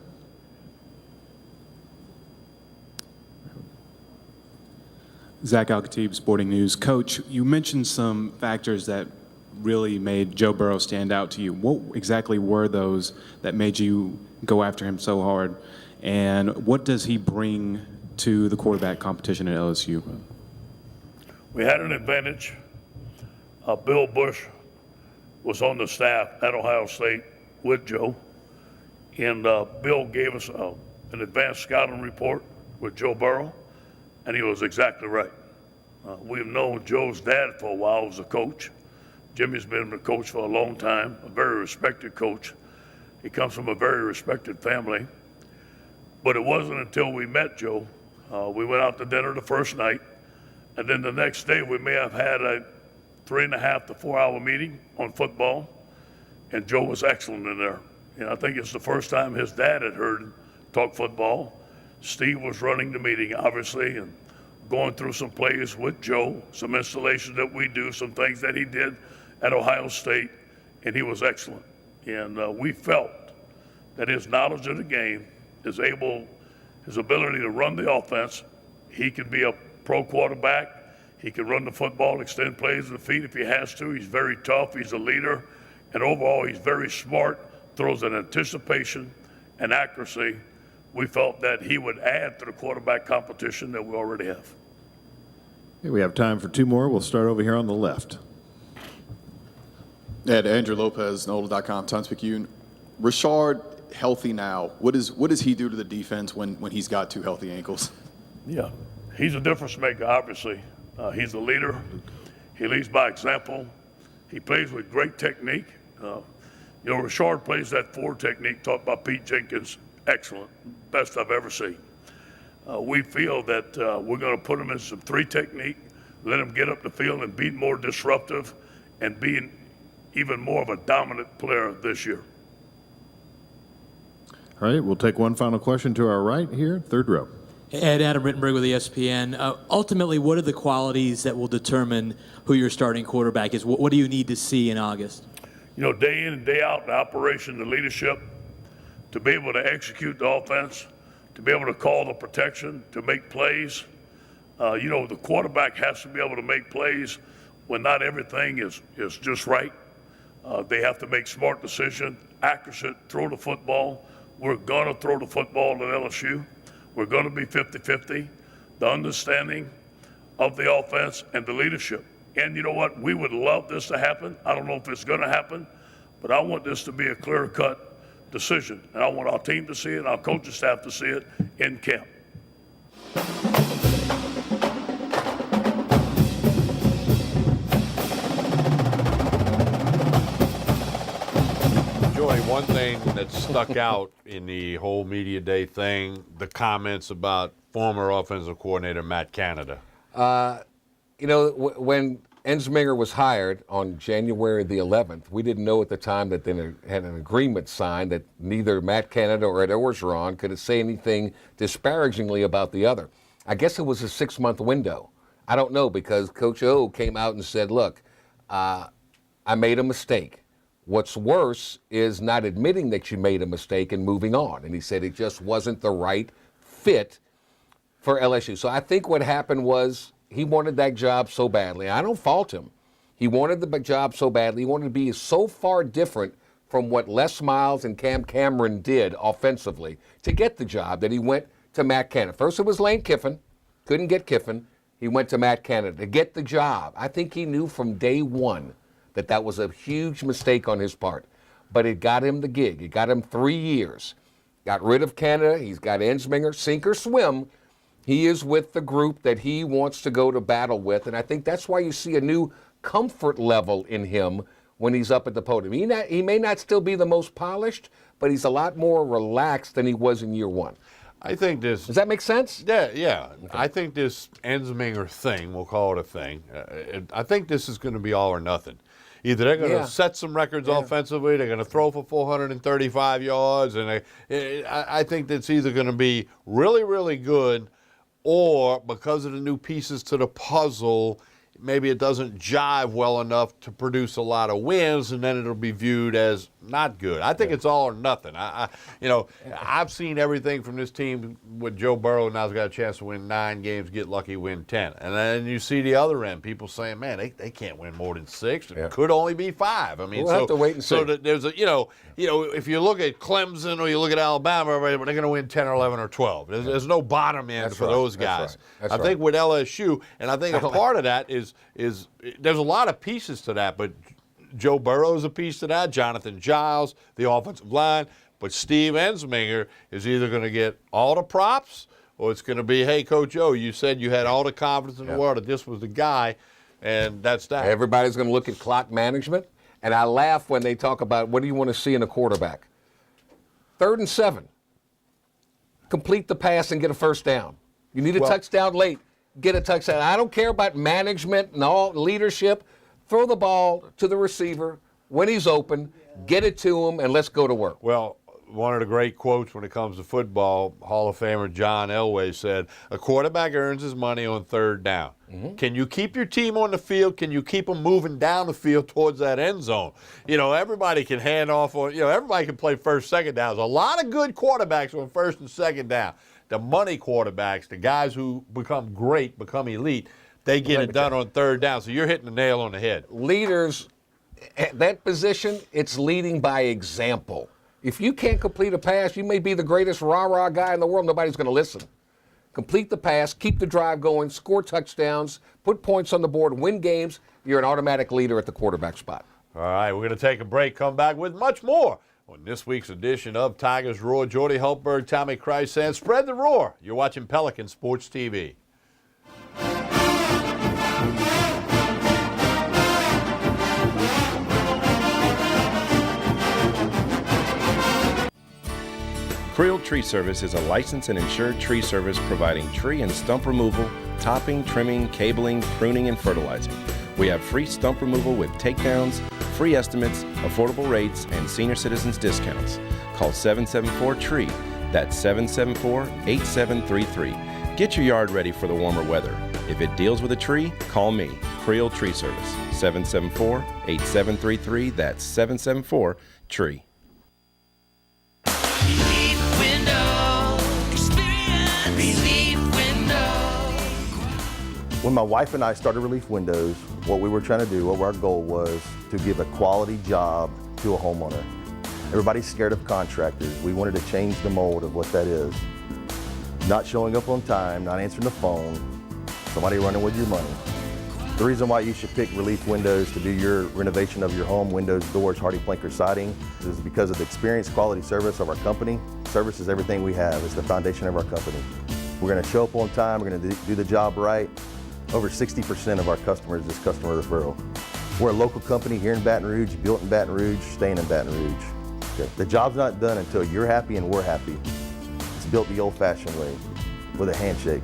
Speaker 12: Zach Al-Khatib, Sporting News. Coach, you mentioned some factors that really made Joe Burrow stand out to you. What exactly were those that made you go after him so hard? And what does he bring to the quarterback competition at LSU?
Speaker 8: We had an advantage. Bill Bush was on the staff at Ohio State with Joe. And Bill gave us an advanced scouting report with Joe Burrow, and he was exactly right. We've known Joe's dad for a while as a coach. Jimmy's been a coach for a long time, a very respected coach. He comes from a very respected family. But it wasn't until we met Joe, we went out to dinner the first night, and then the next day we may have had a 3.5 to 4 hour meeting on football, and Joe was excellent in there. And I think it's the first time his dad had heard him talk football. Steve was running the meeting, obviously, and going through some plays with Joe, some installations that we do, some things that he did at Ohio State, and he was excellent. And we felt that his knowledge of the game, his ability to run the offense, he could be a pro quarterback. He can run the football, extend plays to the feet if he has to. He's very tough. He's a leader. And overall, he's very smart, throws an anticipation and accuracy. We felt that he would add to the quarterback competition that we already have.
Speaker 9: Okay, we have time for two more. We'll start over here on the left.
Speaker 13: Ed, Andrew Lopez, NOLA.com, Times-Picayune. Rashard healthy now. What does he do to the defense when he's got two healthy ankles?
Speaker 8: Yeah, he's a difference maker, obviously. He's a leader. He leads by example. He plays with great technique. Rashard plays that 4 technique taught by Pete Jenkins. Excellent. Best I've ever seen. We feel that we're going to put him in some 3 technique, let him get up the field and be more disruptive and be even more of a dominant player this year.
Speaker 9: All right, we'll take one final question to our right here, third row.
Speaker 14: Ed, Adam Rittenberg with ESPN. Ultimately, what are the qualities that will determine who your starting quarterback is? What do you need to see in August?
Speaker 8: Day in and day out, the operation, the leadership, to be able to execute the offense, to be able to call the protection, to make plays. The quarterback has to be able to make plays when not everything is just right. They have to make smart decisions, accurate, throw the football. We're going to throw the football at LSU. We're going to be 50-50. The understanding of the offense and the leadership. And you know what? We would love this to happen. I don't know if it's going to happen, but I want this to be a clear-cut decision. And I want our team to see it, our coaching staff to see it in camp.
Speaker 6: Joy, one thing that stuck out in the whole media day thing, the comments about former offensive coordinator Matt Canada.
Speaker 7: When Ensminger was hired on January the 11th, we didn't know at the time that they had an agreement signed that neither Matt Canada or Ed Orgeron could say anything disparagingly about the other. I guess it was a 6-month window. I don't know, because Coach O came out and said, look, I made a mistake. What's worse is not admitting that you made a mistake and moving on. And he said it just wasn't the right fit for LSU. So I think what happened was he wanted that job so badly. I don't fault him. He wanted the job so badly. He wanted to be so far different from what Les Miles and Cam Cameron did offensively to get the job that he went to Matt Canada. First it was Lane Kiffin. Couldn't get Kiffin. He went to Matt Canada to get the job. I think he knew from day one that that was a huge mistake on his part. But it got him the gig. It got him 3 years. Got rid of Canada. He's got Ensminger. Sink or swim, he is with the group that he wants to go to battle with. And I think that's why you see a new comfort level in him when he's up at the podium. He may not still be the most polished, but he's a lot more relaxed than he was in year one.
Speaker 6: I think this...
Speaker 7: Does that make sense?
Speaker 6: Yeah. Okay. I think this Ensminger thing, we'll call it a thing, I think this is going to be all or nothing. Either they're going to
Speaker 7: Yeah.
Speaker 6: set some records offensively, they're going to throw for 435 yards, and I think that's either going to be really, really good, or because of the new pieces to the puzzle, maybe it doesn't jive well enough to produce a lot of wins, and then it'll be viewed as not good. I think it's all or nothing. I've seen everything from this team with Joe Burrow. Now's got a chance to win 9 games, get lucky, win 10. And then you see the other end, people saying, man, they can't win more than 6. It could only be 5. I mean,
Speaker 7: We'll have to wait and see.
Speaker 6: So that there's a, if you look at Clemson or you look at Alabama, they're going to win 10 or 11 or 12. There's no bottom end for those guys.
Speaker 7: That's
Speaker 6: I
Speaker 7: right.
Speaker 6: think with LSU, and I think a part of that is there's a lot of pieces to that, but Joe Burrow is a piece to that, Jonathan Giles, the offensive line, but Steve Ensminger is either going to get all the props or it's going to be, hey, Coach O, you said you had all the confidence in the world that this was the guy, and that's that.
Speaker 7: Everybody's going to look at clock management, and I laugh when they talk about what do you want to see in a quarterback. 3rd and 7. Complete the pass and get a first down. You need a touchdown late. Get a touchdown. I don't care about management and all leadership. Throw the ball to the receiver when he's open, get it to him, and let's go to work.
Speaker 6: Well, one of the great quotes when it comes to football, Hall of Famer John Elway said, a quarterback earns his money on 3rd down. Can you keep your team on the field? Can you keep them moving down the field towards that end zone? Everybody can hand off, everybody can play 1st, 2nd downs. A lot of good quarterbacks on 1st and 2nd down. The money quarterbacks, the guys who become great, become elite, they get it done on 3rd down. So you're hitting the nail on the head.
Speaker 7: Leaders, at that position, it's leading by example. If you can't complete a pass, you may be the greatest rah-rah guy in the world. Nobody's going to listen. Complete the pass, keep the drive going, score touchdowns, put points on the board, win games. You're an automatic leader at the quarterback spot.
Speaker 6: All right, we're going to take a break, come back with much more on this week's edition of Tigers Roar. Jordy Hultberg, Tommy Christ, and Spread the Roar. You're watching Pelican Sports TV.
Speaker 15: Creel Tree Service is a licensed and insured tree service providing tree and stump removal, topping, trimming, cabling, pruning, and fertilizing. We have free stump removal with takedowns, free estimates, affordable rates, and senior citizens discounts. Call 774-TREE. That's 774-8733. Get your yard ready for the warmer weather. If it deals with a tree, call me, Creel Tree Service, 774-8733. That's 774-TREE.
Speaker 16: When my wife and I started Relief Windows, what we were trying to do, what our goal was to give a quality job to a homeowner. Everybody's scared of contractors. We wanted to change the mold of what that is. Not showing up on time, not answering the phone, somebody running with your money. The reason why you should pick Relief Windows to do your renovation of your home, windows, doors, HardiePlank siding, is because of the experience, quality service of our company. Service is everything we have. It's the foundation of our company. We're going to show up on time. We're going to do the job right. Over 60% of our customers is customer referral. We're a local company here in Baton Rouge, built in Baton Rouge, staying in Baton Rouge. Okay. The job's not done until you're happy and we're happy. It's built the old-fashioned way, with a handshake.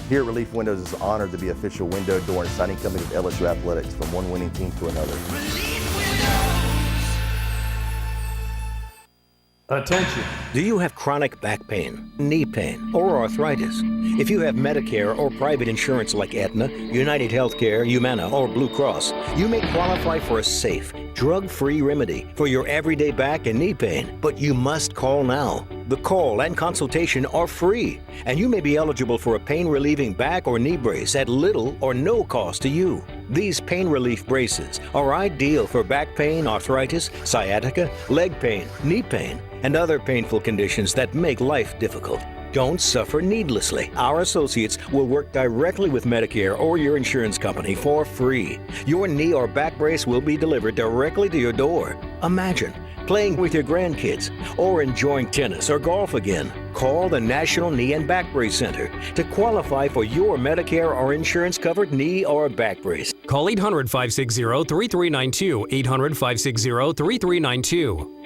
Speaker 16: Here at Relief Windows, it's an honor to be official window, door, and siding company of LSU Athletics, from one winning team to another.
Speaker 17: Attention. Do you have chronic back pain, knee pain, or arthritis? If you have Medicare or private insurance like Aetna, United Healthcare, Humana, or Blue Cross, you may qualify for a safe, drug-free remedy for your everyday back and knee pain. But you must call now. The call and consultation are free, and you may be eligible for a pain-relieving back or knee brace at little or no cost to you. These pain relief braces are ideal for back pain, arthritis, sciatica, leg pain, knee pain, and other painful conditions that make life difficult. Don't suffer needlessly. Our associates will work directly with Medicare or your insurance company for free. Your knee or back brace will be delivered directly to your door. Imagine playing with your grandkids or enjoying tennis or golf again. Call the National Knee and Back Brace Center to qualify for your Medicare or insurance-covered knee or back brace.
Speaker 18: Call 800-560-3392, 800-560-3392.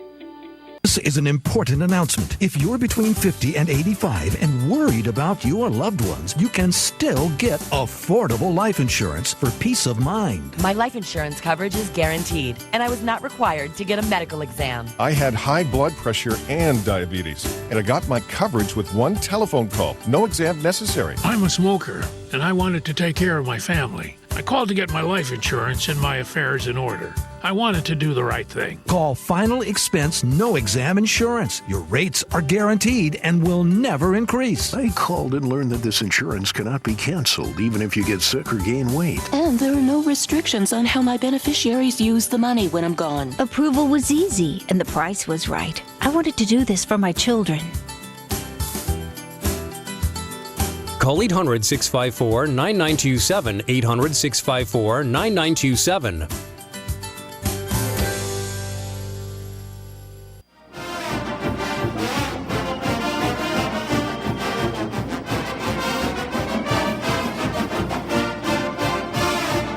Speaker 18: This is an important announcement. If you're between 50 and 85 and worried about your loved ones, you can still get affordable life insurance for peace of mind.
Speaker 19: My life insurance coverage is guaranteed, and I was not required to get a medical exam.
Speaker 20: I had high blood pressure and diabetes, and I got my coverage with one telephone call. No exam necessary.
Speaker 21: I'm a smoker, and I wanted to take care of my family. I called to get my life insurance and my affairs in order. I wanted to do the right thing.
Speaker 18: Call Final Expense No Exam Insurance. Your rates are guaranteed and will never increase.
Speaker 22: I called and learned that this insurance cannot be canceled even if you get sick or gain weight.
Speaker 26: And there are no restrictions on how my beneficiaries use the money when I'm gone.
Speaker 27: Approval was easy, and the price was right. I wanted to do this for my children.
Speaker 28: Call 800-654-9927, 800-654-9927.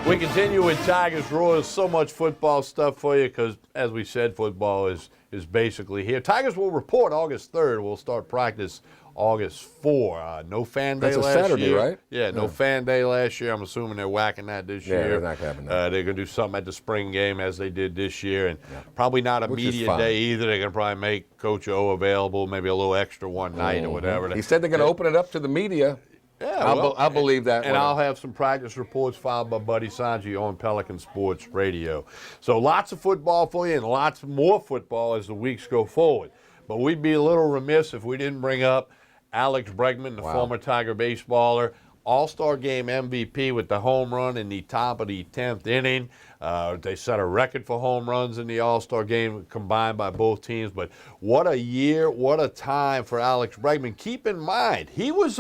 Speaker 6: We continue with Tigers Royals. So much football stuff for you because, as we said, football is basically here. Tigers will report August 3rd. We'll start practice August 4. No fan day
Speaker 7: That's a
Speaker 6: last
Speaker 7: Saturday,
Speaker 6: year.
Speaker 7: right?
Speaker 6: Yeah, no fan day last year. I'm assuming they're whacking that this year.
Speaker 7: they're not having that.
Speaker 6: They're going to do something at the spring game as they did this year, and probably not a
Speaker 7: Which is
Speaker 6: media
Speaker 7: fine.
Speaker 6: day either. They're going to probably make Coach O available, maybe a little extra one night or whatever.
Speaker 7: He said they're going to open it up to the media.
Speaker 6: Yeah,
Speaker 7: I believe that.
Speaker 6: And I'll have some practice reports filed by Buddy Sanji on Pelican Sports Radio. So lots of football for you and lots more football as the weeks go forward. But we'd be a little remiss if we didn't bring up Alex Bregman, the former Tiger baseballer, All-Star Game MVP with the home run in the top of the 10th inning. They set a record for home runs in the All-Star Game combined by both teams. But what a year, what a time for Alex Bregman. Keep in mind, he was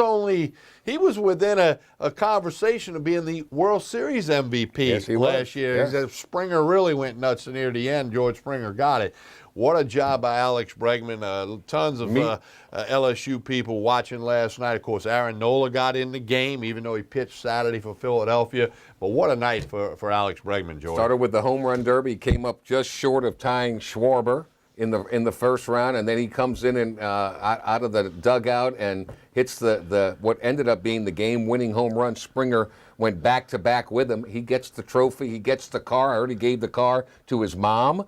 Speaker 6: within a conversation of being the World Series MVP last year.
Speaker 7: Yes.
Speaker 6: Springer really went nuts near the end. George Springer got it. What a job by Alex Bregman. Tons of LSU people watching last night. Of course, Aaron Nola got in the game, even though he pitched Saturday for Philadelphia. But what a night for Alex Bregman, George.
Speaker 7: Started with the home run derby, came up just short of tying Schwarber in the first round, and then he comes in and out of the dugout and hits the what ended up being the game-winning home run. Springer went back-to-back with him. He gets the trophy. He gets the car. I already gave the car to his mom.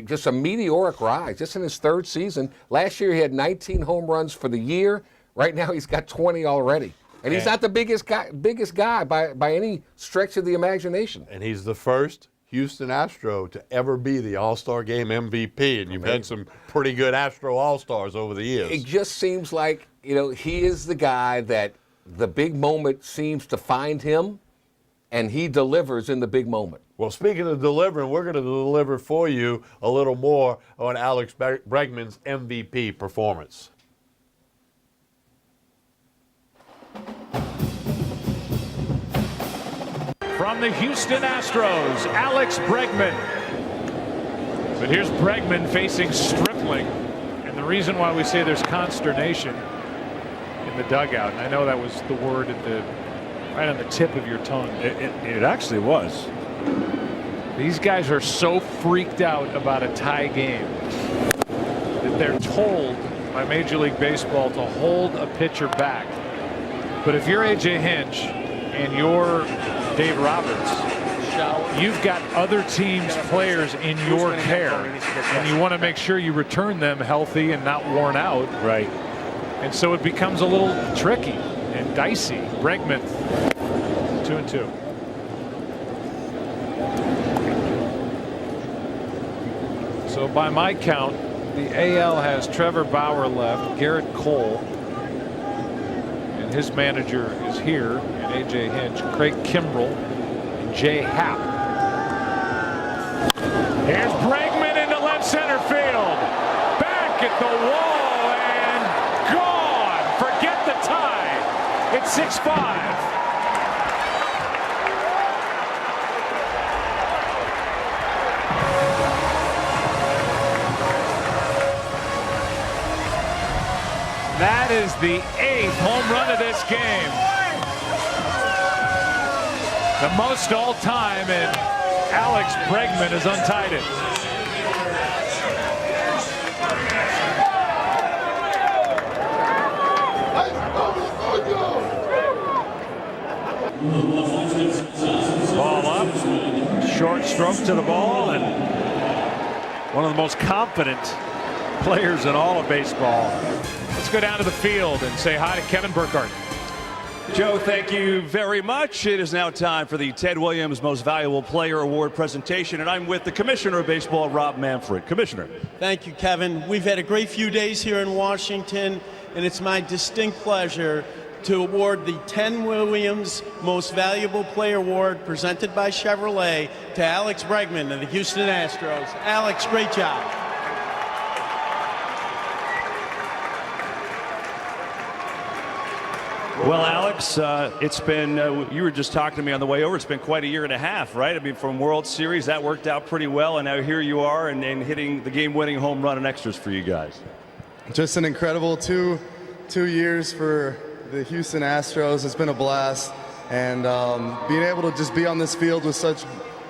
Speaker 7: Just a meteoric rise, just in his third season. Last year he had 19 home runs for the year. Right now he's got 20 already. And he's not the biggest guy by any stretch of the imagination.
Speaker 6: And he's the first Houston Astro to ever be the All-Star Game MVP. And you've had some pretty good Astro All-Stars over the years.
Speaker 7: It just seems like, he is the guy that the big moment seems to find him, and he delivers in the big moment.
Speaker 6: Well, speaking of delivering, we're going to deliver for you a little more on Alex Bregman's MVP performance.
Speaker 29: From the Houston Astros, Alex Bregman. But here's Bregman facing Stripling. And the reason why we say there's consternation in the dugout, and I know that was the word right on the tip of your tongue.
Speaker 30: It actually was.
Speaker 29: These guys are so freaked out about a tie game that they're told by Major League Baseball to hold a pitcher back. But if you're A.J. Hinch and you're Dave Roberts, you've got other teams' players in your care, and you want to make sure you return them healthy and not worn out.
Speaker 30: Right.
Speaker 29: And so it becomes a little tricky and dicey. Bregman, 2-2. So by my count, the AL has Trevor Bauer left, Garrett Cole, and his manager is here, and A.J. Hinch, Craig Kimbrell, and Jay Happ. Here's Bregman into left center field. Back at the wall and gone. Forget the tie. It's 6-5. That is the 8th home run of this game. The most all time, and Alex Bregman has untied it. stroke to the ball, and one of the most confident players in all of baseball. Let's go down to the field and say hi to Kevin Burkhardt.
Speaker 1: Joe, thank you very much. It is now time for the Ted Williams Most Valuable Player Award presentation, and I'm with the Commissioner of Baseball, Rob Manfred. Commissioner.
Speaker 2: Thank you, Kevin. We've had a great few days here in Washington, and it's my distinct pleasure to award the Ted Williams Most Valuable Player Award presented by Chevrolet to Alex Bregman of the Houston Astros. Alex, great job.
Speaker 1: Well, Alex, it's been, you were just talking to me on the way over, it's been quite a year and a half, right? I mean, from World Series, that worked out pretty well, and now here you are and hitting the game-winning home run and extras for you guys.
Speaker 3: Just an incredible two years for the Houston Astros. It's been a blast, and being able to just be on this field with such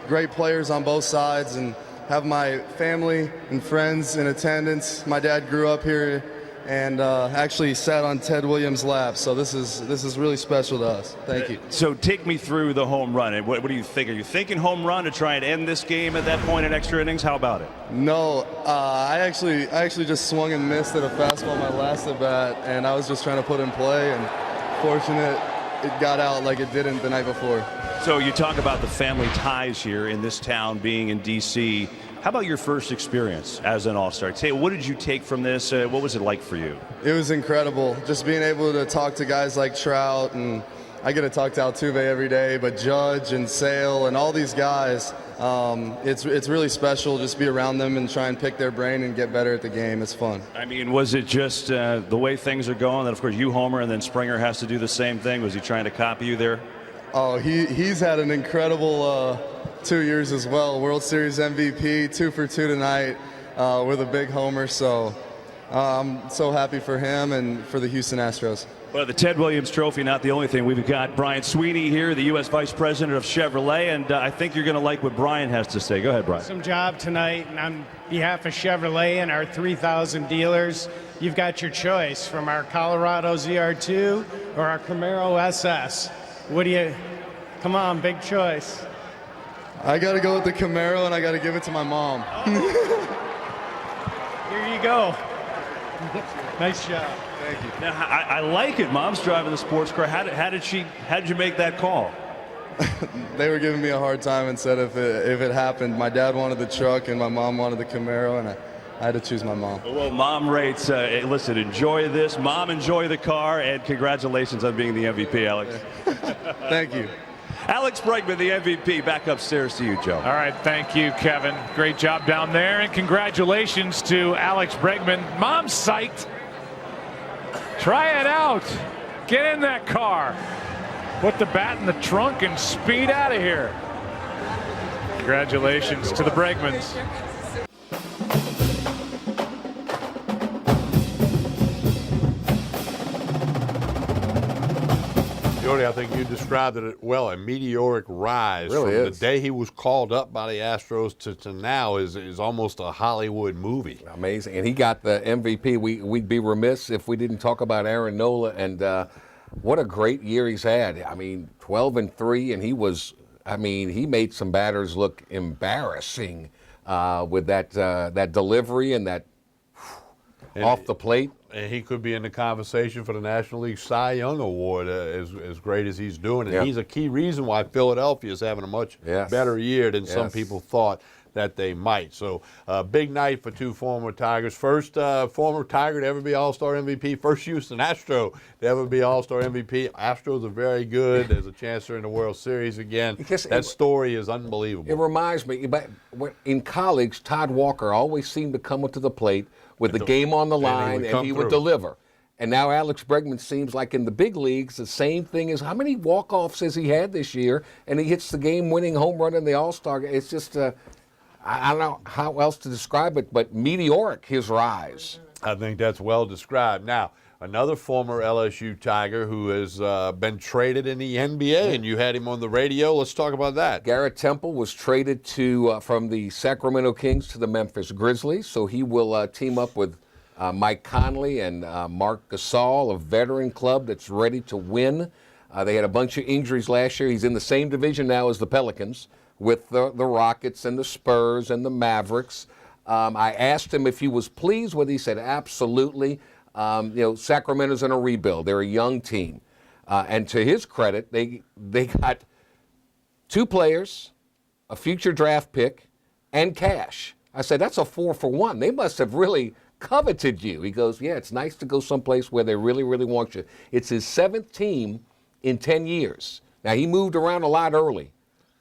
Speaker 3: great players on both sides and have my family and friends in attendance. My dad grew up here and actually sat on Ted Williams' lap, so this is really special to us. Thank you.
Speaker 1: So take me through the home run. And what do you think? Are you thinking home run to try and end this game at that point in extra innings? How about it?
Speaker 3: No, I actually just swung and missed at a fastball my last at bat, and I was just trying to put in play, and fortunate it got out like it didn't the night before.
Speaker 1: So you talk about the family ties here in this town, being in D.C. How about your first experience as an All-Star? What did you take from this? What was it like for you?
Speaker 3: It was incredible. Just being able to talk to guys like Trout, and I get to talk to Altuve every day, but Judge and Sale and all these guys, it's really special just to be around them and try and pick their brain and get better at the game. It's fun.
Speaker 1: I mean, was it just the way things are going that, of course, you homer and then Springer has to do the same thing? Was he trying to copy you there?
Speaker 3: Oh, he's had an incredible 2 years as well. World Series MVP, 2 for 2 tonight with a big homer. So I'm so happy for him and for the Houston Astros.
Speaker 1: Well, the Ted Williams Trophy, not the only thing. We've got Brian Sweeney here, the U.S. Vice President of Chevrolet, and I think you're going to like what Brian has to say. Go ahead, Brian.
Speaker 4: Awesome job tonight, and on behalf of Chevrolet and our 3,000 dealers, you've got your choice from our Colorado ZR2 or our Camaro SS. What do you, come on, big choice.
Speaker 3: I got to go with the Camaro, and I got to give it to my mom.
Speaker 4: Here you go. Nice job.
Speaker 3: Thank you.
Speaker 1: Now, I like it. Mom's driving the sports car. How did you make that call?
Speaker 3: They were giving me a hard time and said if it happened, my dad wanted the truck and my mom wanted the Camaro, and I had to choose my mom.
Speaker 1: Well, Mom rates, listen, enjoy this. Mom, enjoy the car, and congratulations on being the MVP, Alex.
Speaker 3: Thank you.
Speaker 1: Alex Bregman, the MVP, back upstairs to you, Joe.
Speaker 29: All right, thank you, Kevin. Great job down there, and congratulations to Alex Bregman. Mom's psyched. Try it out. Get in that car. Put the bat in the trunk and speed out of here. Congratulations to the Bregmans.
Speaker 6: Jody, I think you described it well, a meteoric rise.
Speaker 7: Really
Speaker 6: from
Speaker 7: is.
Speaker 6: the day he was called up by the Astros to now is almost a Hollywood movie.
Speaker 7: Amazing. And he got the MVP. We'd be remiss if we didn't talk about Aaron Nola, and what a great year he's had. I mean, 12-3, and he made some batters look embarrassing with that delivery and that off the plate.
Speaker 6: And he could be in the conversation for the National League Cy Young Award as great as he's doing. And he's a key reason why Philadelphia is having a much better year than some people thought that they might. So big night for two former Tigers. First former Tiger to ever be All-Star MVP. First Houston Astro to ever be All-Star MVP. Astros are very good. There's a chance they're in the World Series again. That story is unbelievable.
Speaker 7: It reminds me, in college, Todd Walker always seemed to come up to the plate with the game on the line, and he would deliver. And now Alex Bregman seems like in the big leagues, the same thing is how many walk-offs has he had this year, and he hits the game-winning home run in the All-Star game. It's just, I don't know how else to describe it, but meteoric, his rise.
Speaker 6: I think that's well described. Now, another former LSU Tiger who has been traded in the NBA, and you had him on the radio. Let's talk about that.
Speaker 7: Garrett Temple was traded from the Sacramento Kings to the Memphis Grizzlies, so he will team up with Mike Conley and Marc Gasol, a veteran club that's ready to win. They had a bunch of injuries last year. He's in the same division now as the Pelicans, with the Rockets and the Spurs and the Mavericks. I asked him if he was pleased with it. He said, absolutely. Sacramento's in a rebuild. They're a young team. And to his credit, they got 2 players, a future draft pick, and cash. I said, that's a 4-for-1. They must have really coveted you. He goes, yeah, it's nice to go someplace where they really, really want you. It's his 7th team in 10 years. Now, he moved around a lot early,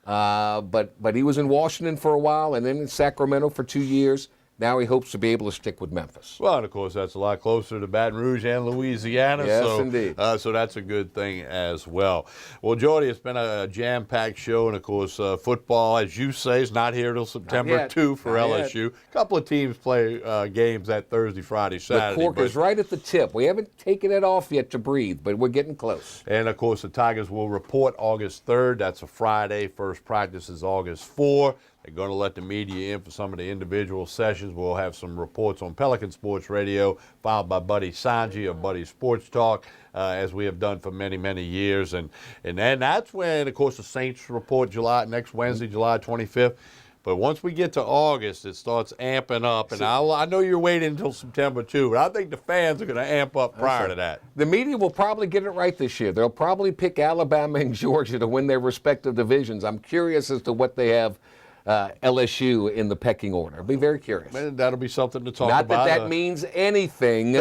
Speaker 7: but he was in Washington for a while and then in Sacramento for 2 years. Now he hopes to be able to stick with Memphis.
Speaker 6: Well, and of course, that's a lot closer to Baton Rouge and Louisiana.
Speaker 7: Yes,
Speaker 6: so,
Speaker 7: indeed.
Speaker 6: So that's a good thing as well. Well, Jordy, it's been a jam-packed show, and of course, football, as you say, is not here till September 2 for LSU. A couple of teams play games that Thursday, Friday, Saturday.
Speaker 7: The cork is right at the tip. We haven't taken it off yet to breathe, but we're getting close.
Speaker 6: And, of course, the Tigers will report August 3rd. That's a Friday. First practice is August 4th. They're going to let the media in for some of the individual sessions. We'll have some reports on Pelican Sports Radio, followed by Buddy Sanji of Buddy Sports Talk, as we have done for many, many years. And then that's when, of course, the Saints report next Wednesday, July 25th. But once we get to August, it starts amping up. And I know you're waiting until September, too, but I think the fans are going to amp up prior to that.
Speaker 7: The media will probably get it right this year. They'll probably pick Alabama and Georgia to win their respective divisions. I'm curious as to what they have LSU in the pecking order. I'll be very curious.
Speaker 6: That'll be something to talk
Speaker 7: about.
Speaker 6: Not
Speaker 7: that means anything,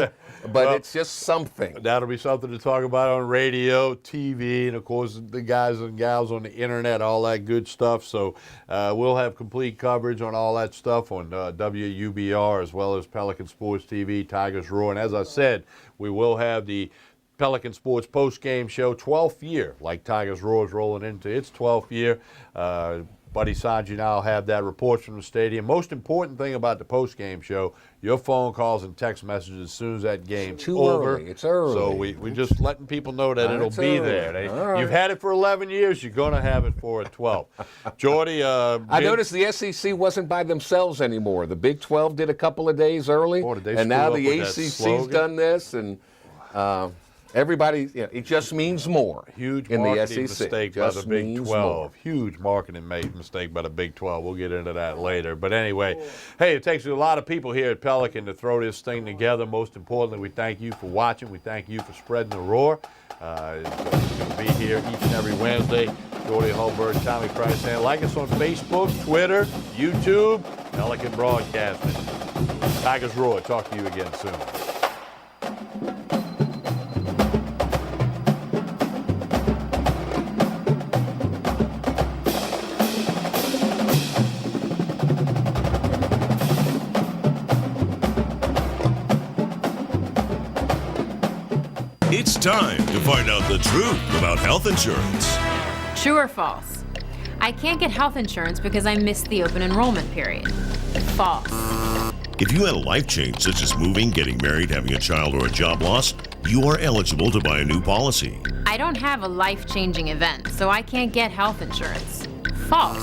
Speaker 7: but it's just something.
Speaker 6: That'll be something to talk about on radio, TV, and, of course, the guys and gals on the internet, all that good stuff. So we'll have complete coverage on all that stuff on WUBR as well as Pelican Sports TV, Tigers Roar. And as I said, we will have the Pelican Sports post-game show, 12th year, like Tigers Roar is rolling into its 12th year. Buddy Sanji and I'll have that report from the stadium. Most important thing about the post-game show, your phone calls and text messages as soon as that game's over.
Speaker 7: Early. It's early.
Speaker 6: So we're just letting people know that it'll be there. You've had it for 11 years. You're going to have it for 12. Jordy.
Speaker 7: I noticed the SEC wasn't by themselves anymore. The Big 12 did a couple of days early, and now the ACC's done this. And everybody, it just means more.
Speaker 6: Huge
Speaker 7: in
Speaker 6: marketing
Speaker 7: the SEC.
Speaker 6: mistake by the Big 12. Huge marketing mistake by the Big 12. We'll get into that later. But anyway, hey, it takes a lot of people here at Pelican to throw this thing together. Most importantly, we thank you for watching. We thank you for spreading the roar. It's going to be here each and every Wednesday. Jordy Hultberg, Tommy Price, and like us on Facebook, Twitter, YouTube, Pelican Broadcasting. Tigers Roar. Talk to you again soon.
Speaker 5: It's time to find out the truth about health insurance.
Speaker 9: True or false? I can't get health insurance because I missed the open enrollment period. False.
Speaker 5: If you had a life change, such as moving, getting married, having a child, or a job loss, you are eligible to buy a new policy.
Speaker 9: I don't have a life-changing event, so I can't get health insurance. False.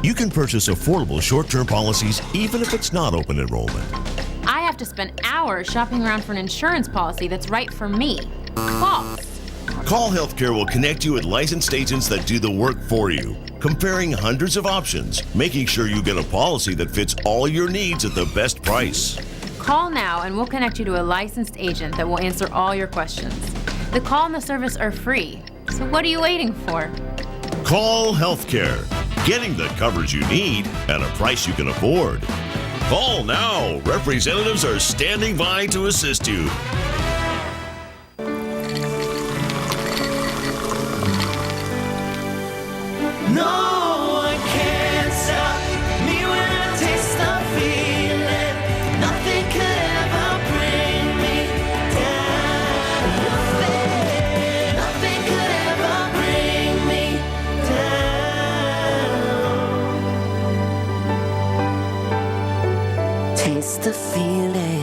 Speaker 5: You can purchase affordable short-term policies even if it's not open enrollment.
Speaker 9: I have to spend hours shopping around for an insurance policy that's right for me. False.
Speaker 5: Call Healthcare will connect you with licensed agents that do the work for you, comparing hundreds of options, making sure you get a policy that fits all your needs at the best price.
Speaker 9: Call now and we'll connect you to a licensed agent that will answer all your questions. The call and the service are free, so what are you waiting for?
Speaker 5: Call Healthcare, getting the coverage you need at a price you can afford. Call now. Representatives are standing by to assist you.
Speaker 10: No one can stop me when I taste the feeling. Nothing could ever bring me down. Nothing could ever bring me down. Taste the feeling.